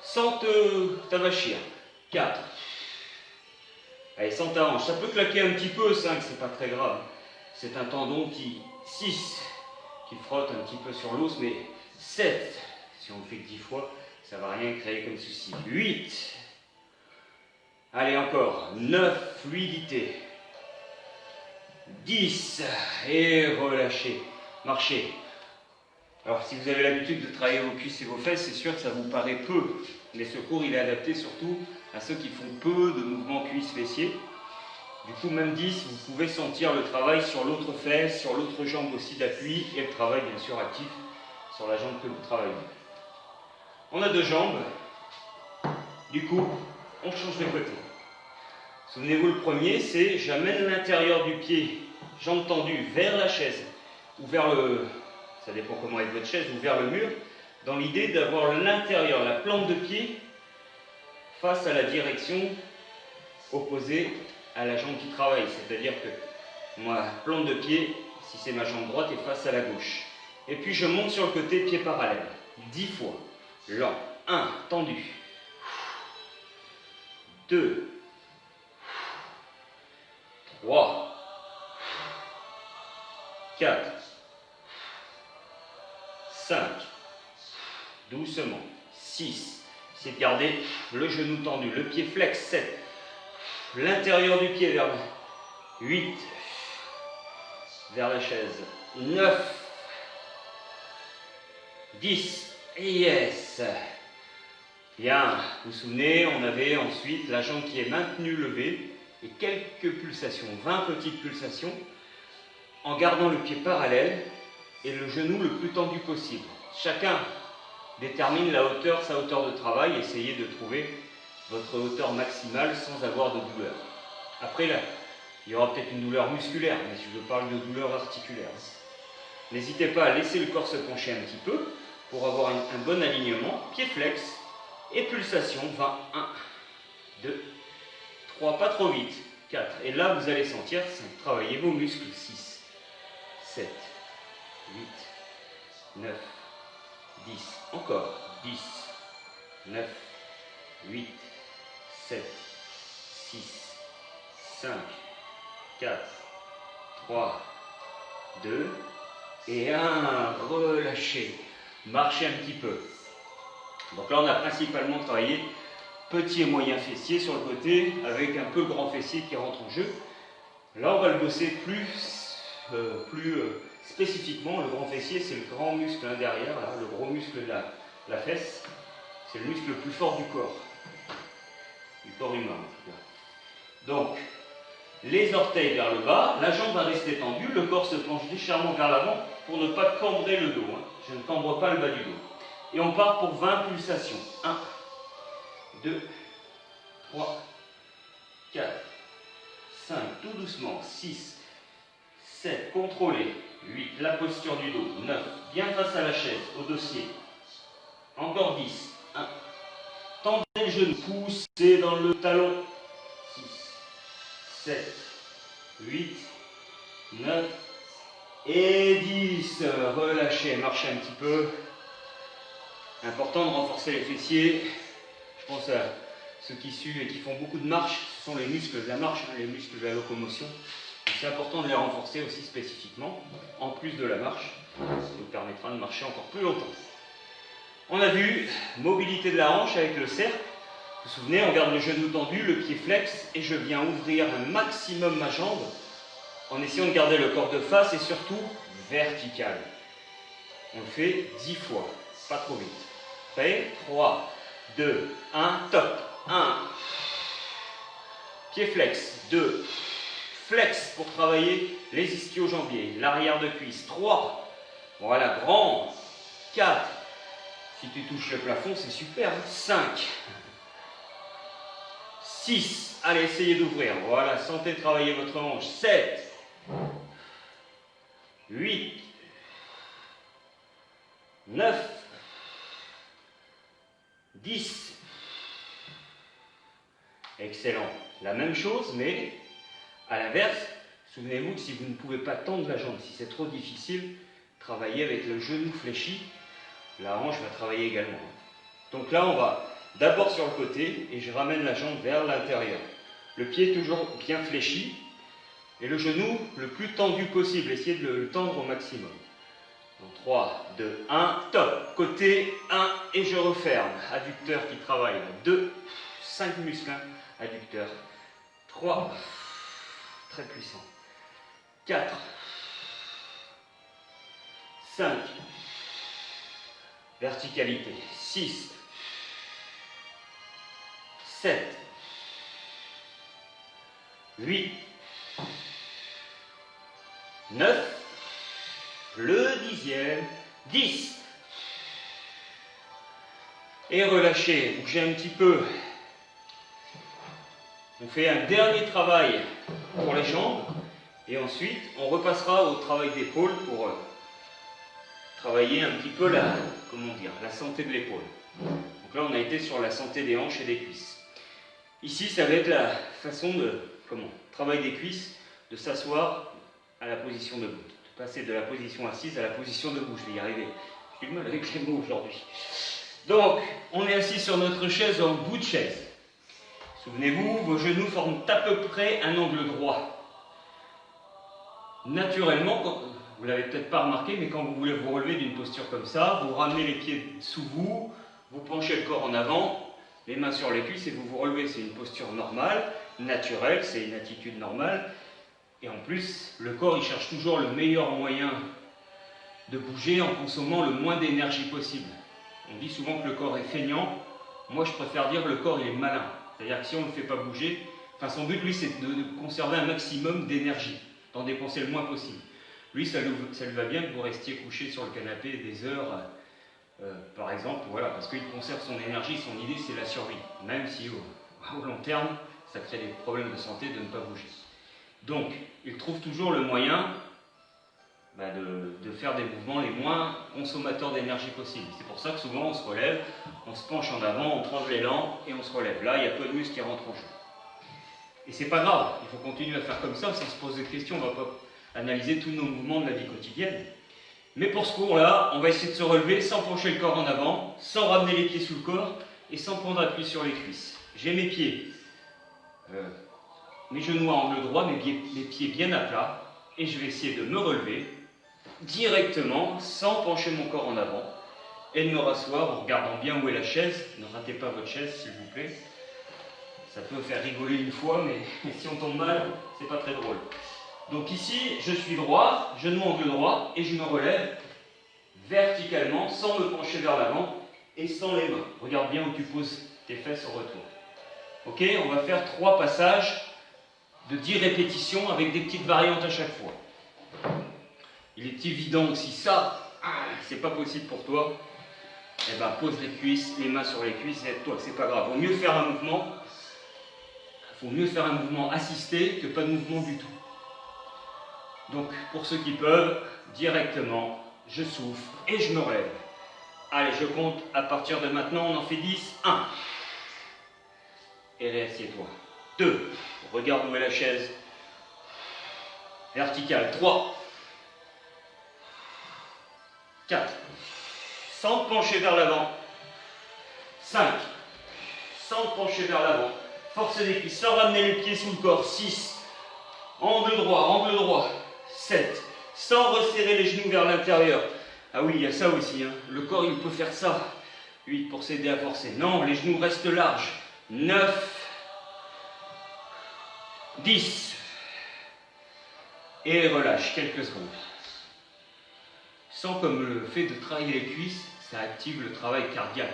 Sans t'avachir. 4. Allez, sans ta hanche. Ça peut claquer un petit peu, 5, c'est pas très grave. C'est un tendon qui... 6. Qui frotte un petit peu sur l'os, mais 7. Si on le fait que 10 fois, ça ne va rien créer comme souci. 8. Allez, encore. 9. Fluidité. 10. Et relâchez. Marchez. Alors, si vous avez l'habitude de travailler vos cuisses et vos fesses, c'est sûr que ça vous paraît peu. Mais ce cours, il est adapté surtout à ceux qui font peu de mouvements cuisses-fessiers. Du coup, même 10, vous pouvez sentir le travail sur l'autre fesse, sur l'autre jambe aussi d'appui, et le travail, bien sûr, actif sur la jambe que vous travaillez. On a deux jambes. Du coup, on change de côté. Souvenez-vous, le premier, c'est j'amène l'intérieur du pied, jambe tendue, vers la chaise, ou vers le... ça dépend comment est votre chaise, ou vers le mur, dans l'idée d'avoir l'intérieur, la plante de pied, face à la direction opposée à la jambe qui travaille. C'est-à-dire que ma plante de pied, si c'est ma jambe droite, est face à la gauche. Et puis je monte sur le côté, pied parallèle. 10 fois. Lent. 1, tendu. 2. 3. 4. 5. Doucement. 6. C'est de garder le genou tendu. Le pied flex. 7. L'intérieur du pied vers le 8. Vers la chaise. 9. 10. Et yes. Bien. Vous vous souvenez, on avait ensuite la jambe qui est maintenue levée et quelques pulsations, 20 petites pulsations, en gardant le pied parallèle et le genou le plus tendu possible. Chacun détermine la hauteur, sa hauteur de travail, essayez de trouver votre hauteur maximale sans avoir de douleur. Après, là, il y aura peut-être une douleur musculaire, mais je parle de douleur articulaire. N'hésitez pas à laisser le corps se pencher un petit peu pour avoir un bon alignement. Pied flex et pulsation. 20, 1, 2, 3, pas trop vite. 4. Et là, vous allez sentir, travailler vos muscles. 6, 7, 8, 9, 10. Encore. 10, 9, 8, 7, 6, 5, 4, 3, 2 et 1. Relâchez. Marchez un petit peu. Donc là, on a principalement travaillé petit et moyen fessier sur le côté avec un peu grand fessier qui rentre en jeu. Là, on va le bosser plus spécifiquement. Le grand fessier, c'est le grand muscle derrière, là, le gros muscle de la fesse. C'est le muscle le plus fort du corps humain en tout cas. Donc, les orteils vers le bas, la jambe va rester tendue, le corps se penche légèrement vers l'avant pour ne pas cambrer le dos. Je ne cambre pas le bas du dos. Et on part pour 20 pulsations. 1, 2, 3, 4, 5, tout doucement, 6, 7, contrôlé, 8, la posture du dos, 9, bien face à la chaise, au dossier. Encore 10, 1, tendez le genou, poussez dans le talon, 6, 7, 8, 9 et 10. Relâchez, marchez un petit peu. Important de renforcer les fessiers. Je pense à ceux qui suivent et qui font beaucoup de marche. Ce sont les muscles de la marche, les muscles de la locomotion. C'est important de les renforcer aussi spécifiquement, en plus de la marche. Ça nous permettra de marcher encore plus longtemps. On a vu mobilité de la hanche avec le cercle. Vous vous souvenez, on garde le genou tendu, le pied flex et je viens ouvrir un maximum ma jambe en essayant de garder le corps de face et surtout vertical. On le fait 10 fois, pas trop vite. Prêt? 3, 2, 1, top. 1. Pied flex. 2. Flex pour travailler les ischio-jambiers, l'arrière de cuisse. 3. Voilà, grand. 4. Si tu touches le plafond, c'est super. 5. 6. Allez, essayez d'ouvrir. Voilà, sentez travailler votre hanche. 7. 8. 9. 10. Excellent. La même chose, mais à l'inverse, souvenez-vous que si vous ne pouvez pas tendre la jambe, si c'est trop difficile, travaillez avec le genou fléchi. La hanche va travailler également. Donc là, on va d'abord sur le côté et je ramène la jambe vers l'intérieur. Le pied toujours bien fléchi et le genou le plus tendu possible. Essayez de le tendre au maximum. Donc 3, 2, 1, top. Côté 1 et je referme. Adducteur qui travaille. 2, 5 muscles. Adducteur. 3, très puissant. 4, 5, verticalité. 6, 7, 8, 9, le 10e, 10. Et relâchez, bougez un petit peu. On fait un dernier travail pour les jambes et ensuite on repassera au travail d'épaule pour travailler un petit peu la santé de l'épaule. Donc là on a été sur la santé des hanches et des cuisses. Ici ça va être la façon de travail des cuisses, de s'asseoir à la position debout, de passer de la position assise à la position debout. Je vais y arriver. J'ai du mal avec les mots aujourd'hui. Donc on est assis sur notre chaise en bout de chaise. Souvenez-vous, vos genoux forment à peu près un angle droit. Naturellement, vous ne l'avez peut-être pas remarqué, mais quand vous voulez vous relever d'une posture comme ça, vous ramenez les pieds sous vous, vous penchez le corps en avant, les mains sur les cuisses et vous vous relevez. C'est une posture normale, naturelle, c'est une attitude normale. Et en plus, le corps il cherche toujours le meilleur moyen de bouger en consommant le moins d'énergie possible. On dit souvent que le corps est feignant. Moi, je préfère dire que le corps il est malin. C'est-à-dire que si on ne le fait pas bouger, son but, lui, c'est de conserver un maximum d'énergie, d'en dépenser le moins possible. Lui, ça lui va bien que vous restiez couché sur le canapé des heures, par exemple, voilà, parce qu'il conserve son énergie, son idée, c'est la survie. Même si au long terme, ça crée des problèmes de santé de ne pas bouger. Donc, il trouve toujours le moyen de faire des mouvements les moins consommateurs d'énergie possible. C'est pour ça que souvent on se relève, on se penche en avant, on prend de l'élan et on se relève. Là, il y a peu de muscles qui rentrent en jeu. Et c'est pas grave, il faut continuer à faire comme ça sans se poser de questions. On ne va pas analyser tous nos mouvements de la vie quotidienne. Mais pour ce cours-là, on va essayer de se relever sans pencher le corps en avant, sans ramener les pieds sous le corps et sans prendre appui sur les cuisses. J'ai mes pieds, mes genoux à angle droit, mes pieds bien à plat, et je vais essayer de me relever directement, sans pencher mon corps en avant, et de me rasseoir en regardant bien où est la chaise. Ne ratez pas votre chaise, s'il vous plaît. Ça peut faire rigoler une fois, mais si on tombe mal, c'est pas très drôle. Donc ici, je suis droit, genou angle droit, et je me relève verticalement, sans me pencher vers l'avant, et sans les mains. Regarde bien où tu poses tes fesses au retour. Ok, on va faire 3 passages de 10 répétitions avec des petites variantes à chaque fois. Il est évident que si ça, c'est pas possible pour toi, eh ben, pose les cuisses, les mains sur les cuisses et aide-toi, c'est pas grave. Vaut mieux faire un mouvement assisté que pas de mouvement du tout. Donc, pour ceux qui peuvent, directement, je souffle et je me relève. Allez, je compte, à partir de maintenant, on en fait 10. 1. Et réassieds-toi. 2. Regarde où est la chaise. Verticale. 3. 4. Sans te pencher vers l'avant. 5. Sans te pencher vers l'avant. Force des cuisses, sans ramener les pieds sous le corps. 6. Angle droit, angle droit. 7. Sans resserrer les genoux vers l'intérieur. Ah oui, il y a ça aussi. Hein. Le corps, il peut faire ça. 8 pour s'aider à forcer. Non, les genoux restent larges. 9. 10. Et relâche quelques secondes. Sens comme le fait de travailler les cuisses, ça active le travail cardiaque.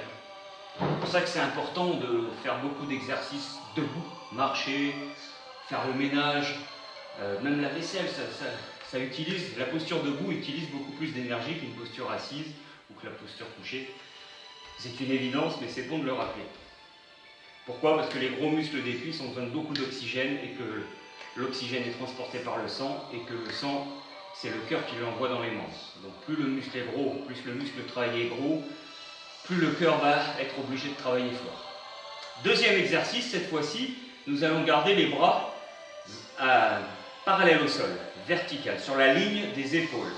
C'est pour ça que c'est important de faire beaucoup d'exercices debout, marcher, faire le ménage, même la vaisselle, ça utilise, la posture debout utilise beaucoup plus d'énergie qu'une posture assise ou que la posture couchée. C'est une évidence, mais c'est bon de le rappeler. Pourquoi? Parce que les gros muscles des cuisses ont besoin de beaucoup d'oxygène et que l'oxygène est transporté par le sang et que le sang, c'est le cœur qui l'envoie dans les membres. Donc plus le muscle est gros, plus le muscle travaillé est gros, plus le cœur va être obligé de travailler fort. Deuxième exercice, cette fois-ci, nous allons garder les bras parallèles au sol, vertical, sur la ligne des épaules.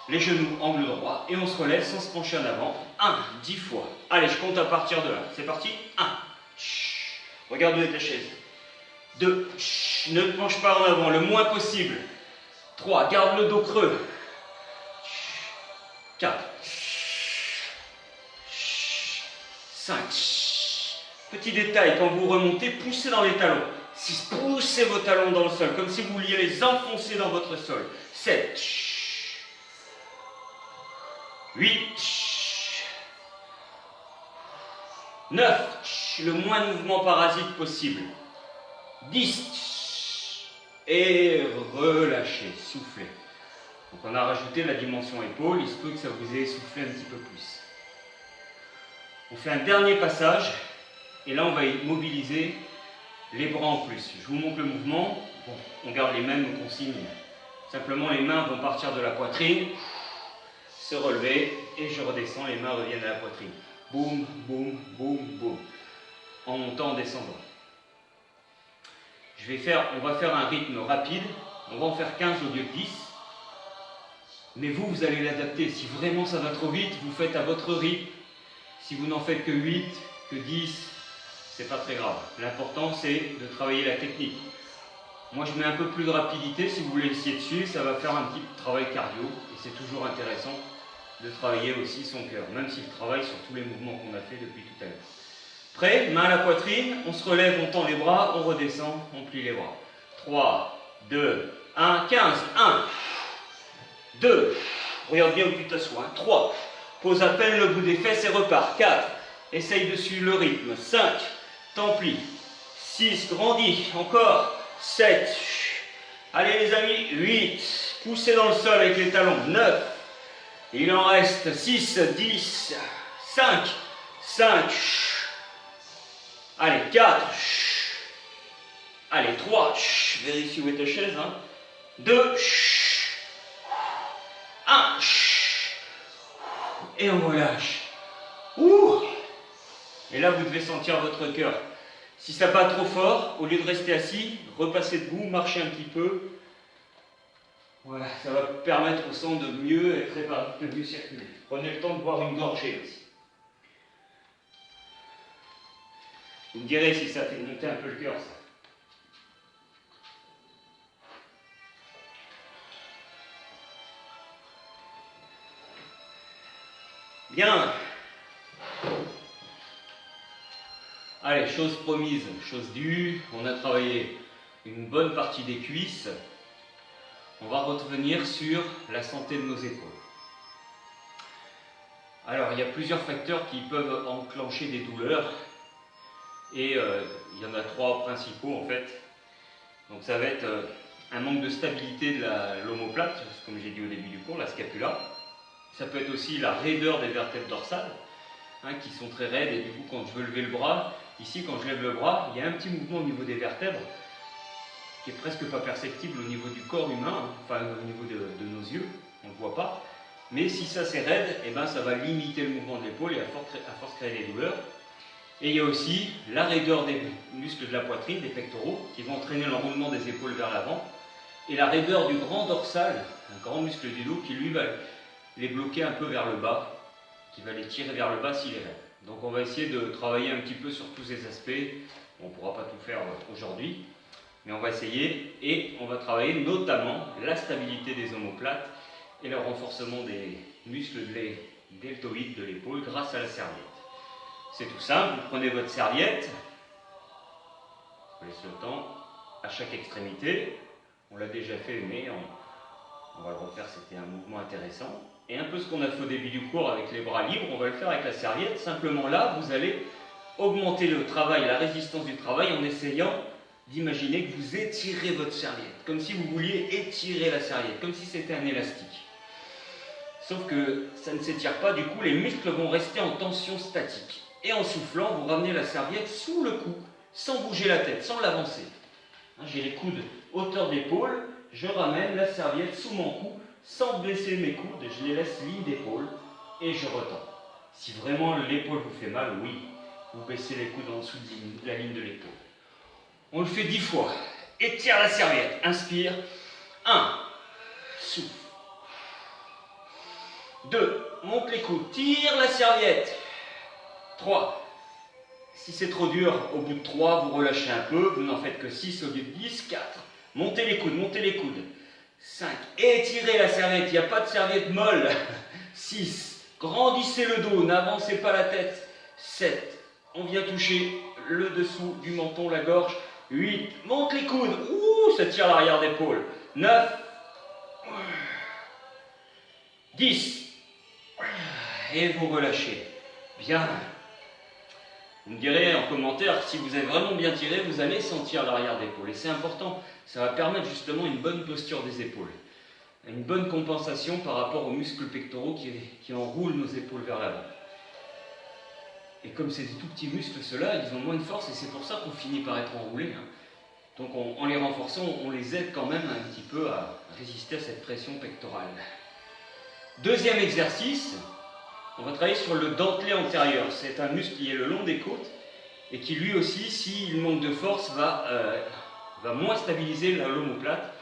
Les genoux angle droit et on se relève sans se pencher en avant. 1, 10 fois. Allez, je compte à partir de là. C'est parti. 1. Regarde où est ta chaise. 2. Ne te penche pas en avant, le moins possible. 3. Garde le dos creux. 4. 5. Petit détail, quand vous remontez, poussez dans les talons. 6. Poussez vos talons dans le sol, comme si vous vouliez les enfoncer dans votre sol. 7. 8. 9. Le moins de mouvement parasite possible. 10. Et relâchez, soufflez. Donc on a rajouté la dimension épaule, il se peut que ça vous ait essoufflé un petit peu plus. On fait un dernier passage, et là on va mobiliser les bras en plus. Je vous montre le mouvement, bon, on garde les mêmes consignes. Simplement les mains vont partir de la poitrine, se relever, et je redescends, les mains reviennent à la poitrine. Boum, boum, boum, boum. En montant, en descendant. On va faire un rythme rapide, on va en faire 15 au lieu de 10. Mais vous allez l'adapter. Si vraiment ça va trop vite, vous faites à votre rythme. Si vous n'en faites que 8, que 10, c'est pas très grave. L'important, c'est de travailler la technique. Moi, je mets un peu plus de rapidité. Si vous voulez essayer de suivre, ça va faire un petit travail cardio. Et c'est toujours intéressant de travailler aussi son cœur, même s'il travaille sur tous les mouvements qu'on a fait depuis tout à l'heure. Prêt? Main à la poitrine, on se relève, on tend les bras, on redescend, on plie les bras. 3, 2, 1, 15. 1, 2, regarde bien où tu t'assois. 3, pose à peine le bout des fesses et repars. 4, essaye de suivre le rythme. 5, t'en plie. 6, grandis. Encore. 7, allez les amis. 8, poussez dans le sol avec les talons. 9, il en reste 6, 10, 5, allez 4, allez 3, vérifie où est ta chaise, 2, 1, et on relâche. Ouh. Et là vous devez sentir votre cœur. Si ça bat trop fort, au lieu de rester assis, repassez debout, marchez un petit peu. Voilà, ça va permettre au sang de mieux être réparé, de mieux circuler. Prenez le temps de boire une gorgée aussi. Vous me direz si ça fait monter un peu le cœur, ça. Bien. Allez, chose promise, chose due. On a travaillé une bonne partie des cuisses. On va revenir sur la santé de nos épaules. Alors, il y a plusieurs facteurs qui peuvent enclencher des douleurs. Et il y en a 3 principaux en fait. Donc ça va être un manque de stabilité de l'omoplate, comme j'ai dit au début du cours, la scapula. Ça peut être aussi la raideur des vertèbres dorsales. hein, qui sont très raides, et du coup quand je veux lever le bras, ici quand je lève le bras, il y a un petit mouvement au niveau des vertèbres qui est presque pas perceptible au niveau du corps humain, hein, enfin au niveau de nos yeux, on ne le voit pas. Mais si ça c'est raide, eh ben, ça va limiter le mouvement de l'épaule et à force créer des douleurs. Et il y a aussi la raideur des muscles de la poitrine, des pectoraux, qui vont entraîner l'enroulement des épaules vers l'avant. Et la raideur du grand dorsal, un grand muscle du dos, qui lui va les bloquer un peu vers le bas, qui va les tirer vers le bas s'il est raide. Donc on va essayer de travailler un petit peu sur tous ces aspects. On ne pourra pas tout faire aujourd'hui, mais on va essayer. Et on va travailler notamment la stabilité des omoplates et le renforcement des muscles deltoïdes de l'épaule grâce à la serviette. C'est tout simple, vous prenez votre serviette, on laisse le temps à chaque extrémité, on l'a déjà fait mais on va le refaire, c'était un mouvement intéressant. Et un peu ce qu'on a fait au début du cours avec les bras libres, on va le faire avec la serviette. Simplement là, vous allez augmenter le travail, la résistance du travail en essayant d'imaginer que vous étirez votre serviette, comme si vous vouliez étirer la serviette, comme si c'était un élastique. Sauf que ça ne s'étire pas, du coup les muscles vont rester en tension statique. Et en soufflant, vous ramenez la serviette sous le cou, sans bouger la tête, sans l'avancer. J'ai les coudes hauteur d'épaule, je ramène la serviette sous mon cou, sans baisser mes coudes, je les laisse ligne d'épaule et je retends. Si vraiment l'épaule vous fait mal, oui, vous baissez les coudes en dessous de la ligne de l'épaule. On le fait 10 fois. Étire la serviette, inspire. 1, souffle. 2, monte les coudes, tire la serviette. 3, si c'est trop dur, au bout de 3, vous relâchez un peu, vous n'en faites que 6 au lieu de 10, 4, montez les coudes, montez les coudes. 5, étirez la serviette, il n'y a pas de serviette molle. 6, grandissez le dos, n'avancez pas la tête. 7, on vient toucher le dessous du menton, la gorge. 8, monte les coudes, ouh, ça tire l'arrière d'épaule. 9, 10, et vous relâchez. Bien. Vous me direz en commentaire, si vous avez vraiment bien tiré, vous allez sentir l'arrière d'épaule. Et c'est important, ça va permettre justement une bonne posture des épaules. Une bonne compensation par rapport aux muscles pectoraux qui enroulent nos épaules vers l'avant. Et comme c'est des tout petits muscles, ceux-là, ils ont moins de force et c'est pour ça qu'on finit par être enroulé. Hein. Donc en les renforçant, on les aide quand même un petit peu à résister à cette pression pectorale. Deuxième exercice, on va travailler sur le dentelé antérieur. C'est un muscle qui est le long des côtes et qui lui aussi, s'il manque de force, va moins stabiliser l'omoplate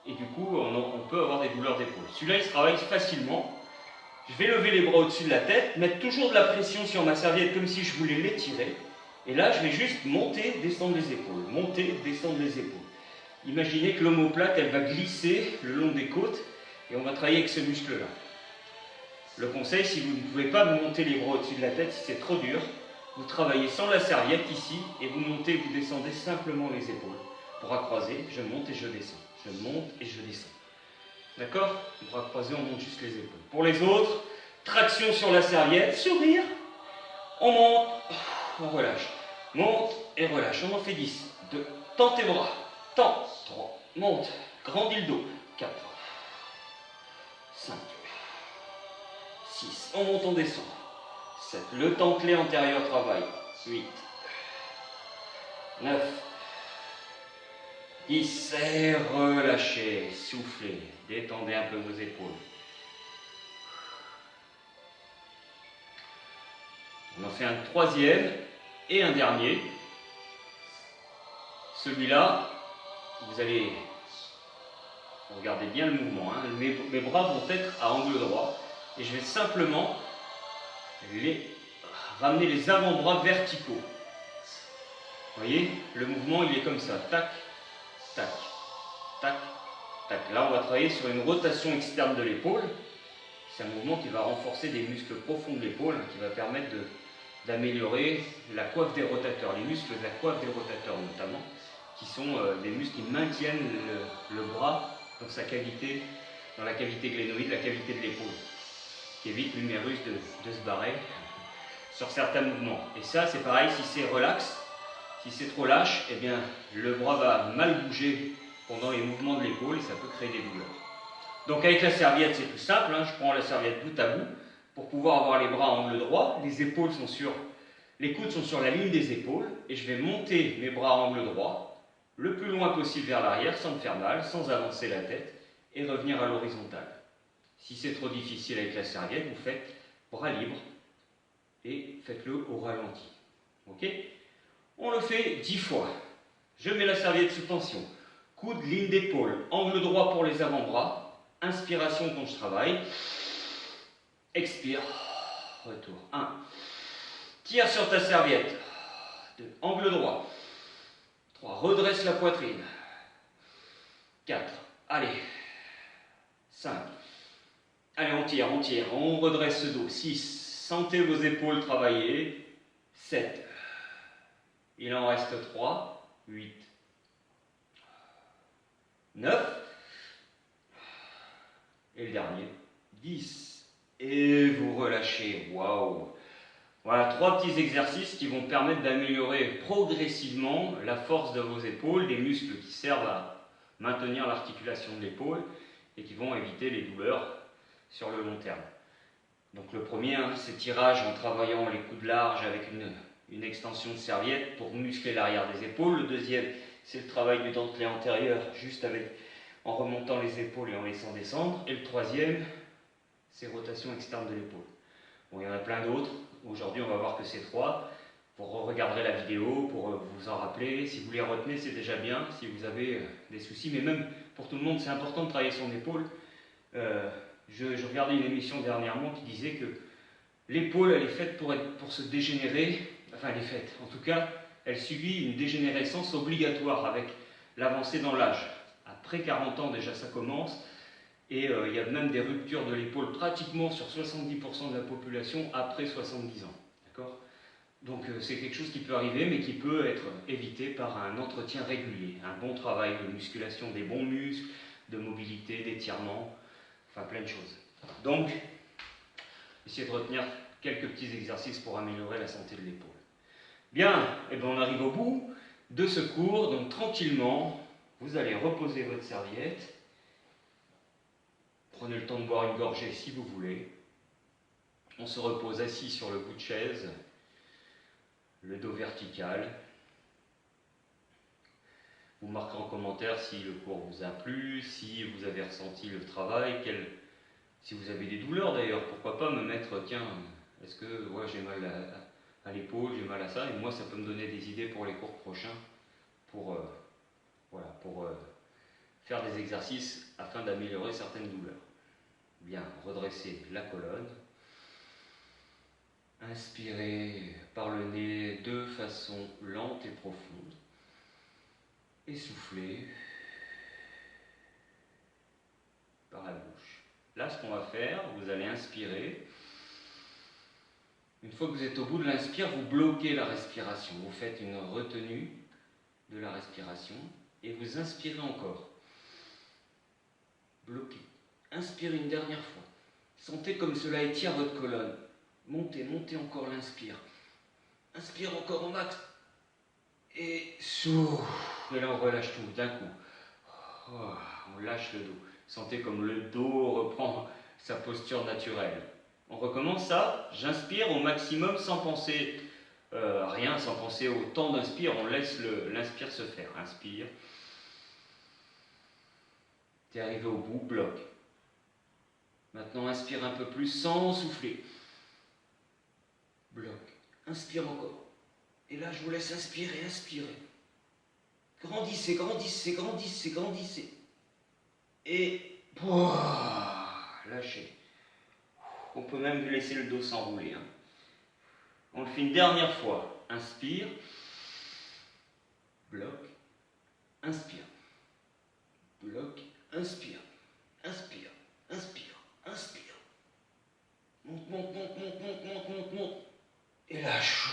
et du coup, on peut avoir des douleurs d'épaule. Celui-là, il se travaille facilement. Je vais lever les bras au-dessus de la tête, mettre toujours de la pression sur ma serviette comme si je voulais l'étirer. Et là, je vais juste monter, descendre les épaules. Monter, descendre les épaules. Imaginez que l'omoplate, elle va glisser le long des côtes et on va travailler avec ce muscle-là. Le conseil, si vous ne pouvez pas monter les bras au-dessus de la tête, si c'est trop dur, vous travaillez sans la serviette ici et vous montez et vous descendez simplement les épaules. Bras croisés, je monte et je descends. Je monte et je descends. D'accord? Bras croisés, on monte juste les épaules. Pour les autres, traction sur la serviette, sourire. On monte, on relâche. Monte et relâche. On en fait 10. 2. Tends tes bras. Tends. 3. Monte. Grandis le dos. 4. 5. 6. On monte, on descend. 7. Le dentelé antérieur travaille. 8. 9. 10. Et relâchez. Soufflez. Détendez un peu vos épaules. On en fait un troisième et un dernier. Celui-là, vous allez regarder bien le mouvement. Hein. Mes bras vont être à angle droit. Et je vais simplement ramener les avant-bras verticaux. Vous voyez, le mouvement il est comme ça. Tac, tac, tac, tac. Là, on va travailler sur une rotation externe de l'épaule. C'est un mouvement qui va renforcer des muscles profonds de l'épaule, qui va permettre d'améliorer la coiffe des rotateurs, les muscles de la coiffe des rotateurs notamment, qui sont des muscles qui maintiennent le bras dans sa cavité, dans la cavité glénoïde, la cavité de l'épaule, qui évite l'humérus de se barrer sur certains mouvements. Et ça, c'est pareil, si c'est relax, si c'est trop lâche, eh bien, le bras va mal bouger pendant les mouvements de l'épaule et ça peut créer des douleurs. Donc avec la serviette, c'est tout simple, hein, je prends la serviette bout à bout, pour pouvoir avoir les bras à angle droit, les coudes sont sur la ligne des épaules et je vais monter mes bras à angle droit le plus loin possible vers l'arrière sans me faire mal, sans avancer la tête et revenir à l'horizontale. Si c'est trop difficile avec la serviette, vous faites bras libres et faites-le au ralenti. Ok? On le fait 10 fois. Je mets la serviette sous tension. Coude, ligne d'épaule, angle droit pour les avant-bras. Inspiration quand je travaille. Expire. Retour. 1. Tire sur ta serviette. 2. Angle droit. 3. Redresse la poitrine. 4. Allez. 5. Allez, on tire, on tire. On redresse ce dos. 6. Sentez vos épaules travailler. 7. Il en reste 3. 8. 9. Et le dernier. 10. Et vous relâchez. Waouh! Voilà, 3 petits exercices qui vont permettre d'améliorer progressivement la force de vos épaules, des muscles qui servent à maintenir l'articulation de l'épaule et qui vont éviter les douleurs sur le long terme. Donc le premier, c'est tirage en travaillant les coudes larges avec une extension de serviette pour muscler l'arrière des épaules. Le deuxième, c'est le travail du dentelé antérieur, juste en remontant les épaules et en laissant descendre. Et le troisième, c'est rotation externe de l'épaule. Bon, il y en a plein d'autres. Aujourd'hui, on va voir que ces 3. Vous regarderez la vidéo pour vous en rappeler. Si vous les retenez, c'est déjà bien. Si vous avez des soucis, mais même pour tout le monde, c'est important de travailler son épaule. Je regardais une émission dernièrement qui disait que l'épaule, elle est faite pour se dégénérer. Enfin, elle est faite. En tout cas, elle subit une dégénérescence obligatoire avec l'avancée dans l'âge. Après 40 ans, déjà, ça commence. Et il y a même des ruptures de l'épaule pratiquement sur 70% de la population après 70 ans. D'accord ? Donc c'est quelque chose qui peut arriver, mais qui peut être évité par un entretien régulier, un bon travail de musculation des bons muscles, de mobilité, d'étirement, enfin plein de choses. Donc, essayez de retenir quelques petits exercices pour améliorer la santé de l'épaule. Bien, et bien on arrive au bout de ce cours, donc tranquillement, vous allez reposer votre serviette. Prenez le temps de boire une gorgée si vous voulez. On se repose assis sur le bout de chaise, le dos vertical. Vous marquerez en commentaire si le cours vous a plu, si vous avez ressenti le travail, si vous avez des douleurs d'ailleurs. Pourquoi pas me mettre, tiens, est-ce que j'ai mal à l'épaule, j'ai mal à ça, et moi ça peut me donner des idées pour les cours prochains, pour faire des exercices afin d'améliorer certaines douleurs. Bien, redressez la colonne. Inspirez par le nez de façon lente et profonde. Et soufflez par la bouche. Là, ce qu'on va faire, vous allez inspirer. Une fois que vous êtes au bout de l'inspire, vous bloquez la respiration. Vous faites une retenue de la respiration et vous inspirez encore. Bloquez. Inspirez une dernière fois. Sentez comme cela étire votre colonne. Montez, montez encore l'inspire. Inspire encore au max. Et souffle. Et là, on relâche tout d'un coup. On lâche le dos. Sentez comme le dos reprend sa posture naturelle. On recommence ça. J'inspire au maximum sans penser rien, sans penser au temps d'inspire. On laisse l'inspire se faire. Inspire. T'es arrivé au bout, bloque. Maintenant, inspire un peu plus sans souffler. Bloque. Inspire encore. Et là, je vous laisse inspirer, inspirer. Grandissez, grandissez, grandissez, grandissez. Et lâchez. On peut même laisser le dos s'enrouler. Hein. On le fait une dernière fois. Inspire. Bloque. Inspire. Bloque. Inspire. Inspire. Inspire. Inspire. Monte, monte, monte, monte, monte, monte, monte, monte. Et lâche.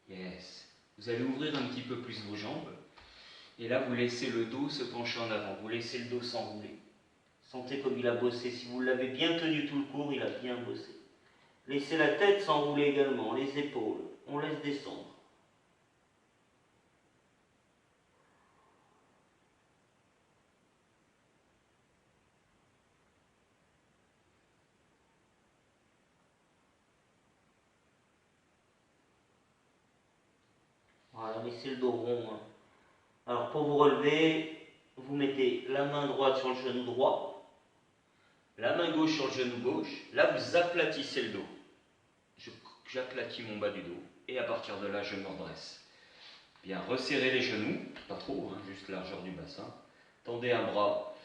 Yes. Vous allez ouvrir un petit peu plus vos jambes. Et là, vous laissez le dos se pencher en avant. Vous laissez le dos s'enrouler. Sentez comme il a bossé. Si vous l'avez bien tenu tout le cours, il a bien bossé. Laissez la tête s'enrouler également, les épaules. On laisse descendre. Voilà, mais c'est le dos rond. Hein. Alors pour vous relever, vous mettez la main droite sur le genou droit, la main gauche sur le genou gauche. Là, vous aplatissez le dos. J'aplatis mon bas du dos. Et à partir de là, je me redresse. Bien, resserrez les genoux, pas trop, hein, juste largeur du bassin. Tendez un bras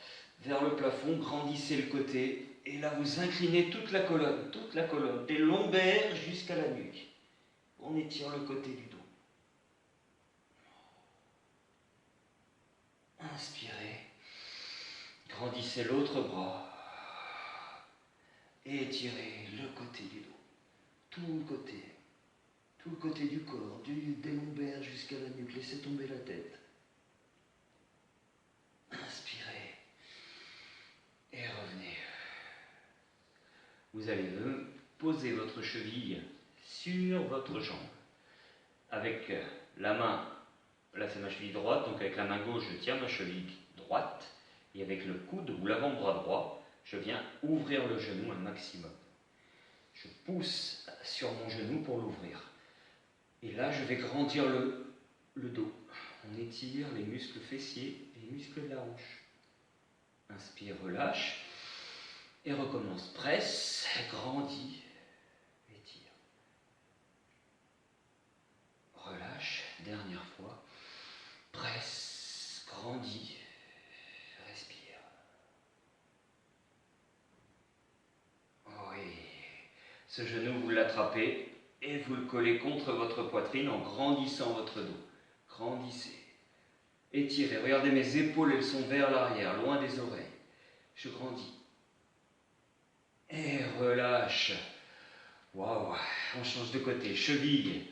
vers le plafond, grandissez le côté. Et là, vous inclinez toute la colonne, des lombaires jusqu'à la nuque. On étire le côté du dos. Inspirez. Grandissez l'autre bras. Et étirez le côté du dos. Tout le côté du corps, des lombaires jusqu'à la nuque. Laissez tomber la tête. Inspirez. Et revenez. Vous allez poser votre cheville sur votre jambe. Avec la main, là c'est ma cheville droite, donc avec la main gauche, je tiens ma cheville droite. Et avec le coude ou l'avant-bras droit, je viens ouvrir le genou un maximum. Je pousse sur mon genou pour l'ouvrir. Et là, je vais grandir le dos. On étire les muscles fessiers et les muscles de la hanche. Inspire, relâche. Et recommence. Presse, grandis, étire. Relâche, dernière fois. Presse, grandis, respire. Oui. Ce genou, vous l'attrapez et vous le collez contre votre poitrine en grandissant votre dos. Grandissez. Étirez. Regardez mes épaules, elles sont vers l'arrière, loin des oreilles. Je grandis. Et relâche. Waouh. On change de côté. Cheville.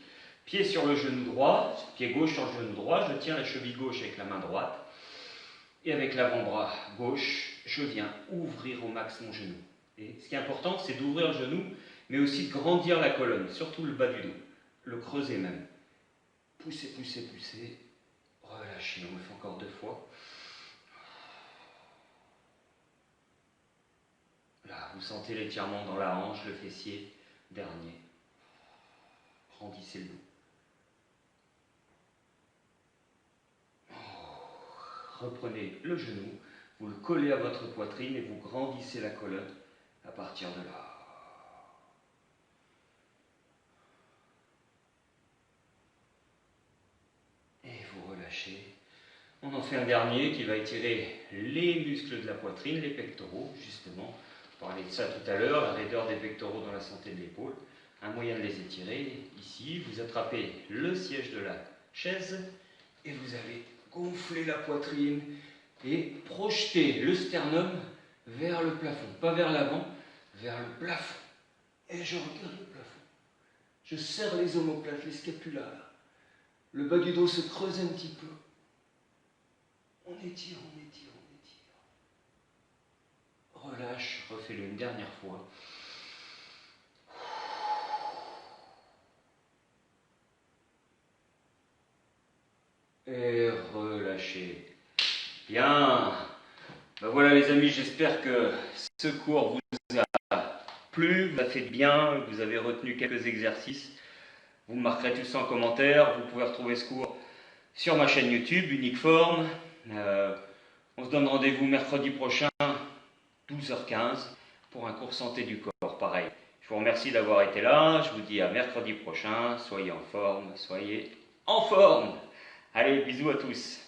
Pied sur le genou droit. Pied gauche sur le genou droit. Je tiens la cheville gauche avec la main droite. Et avec l'avant-bras gauche, je viens ouvrir au max mon genou. Et ce qui est important, c'est d'ouvrir le genou, mais aussi de grandir la colonne, surtout le bas du dos. Le creuser même. Poussez, poussez, poussez. Relâchez. On le fait encore 2 fois. Là, vous sentez l'étirement dans la hanche, le fessier. Dernier. Grandissez le dos. Reprenez le genou, vous le collez à votre poitrine et vous grandissez la colonne à partir de là. Et vous relâchez. On en fait un dernier qui va étirer les muscles de la poitrine, les pectoraux, justement. On parlait de ça tout à l'heure, la raideur des pectoraux dans la santé de l'épaule. Un moyen de les étirer, ici, vous attrapez le siège de la chaise et vous allez gonfler la poitrine et projeter le sternum vers le plafond. Pas vers l'avant, vers le plafond. Et je regarde le plafond. Je serre les omoplates, les scapulaires. Le bas du dos se creuse un petit peu. On étire, on étire, on étire. Relâche, refais-le une dernière fois. Et relâchez. Bien. Ben voilà les amis, j'espère que ce cours vous a plu, vous a fait bien, vous avez retenu quelques exercices. Vous me marquerez tout ça en commentaire. Vous pouvez retrouver ce cours sur ma chaîne YouTube, Unique Forme. On se donne rendez-vous mercredi prochain, 12h15, pour un cours santé du corps. Pareil. Je vous remercie d'avoir été là. Je vous dis à mercredi prochain. Soyez en forme, soyez en forme. Allez, bisous à tous.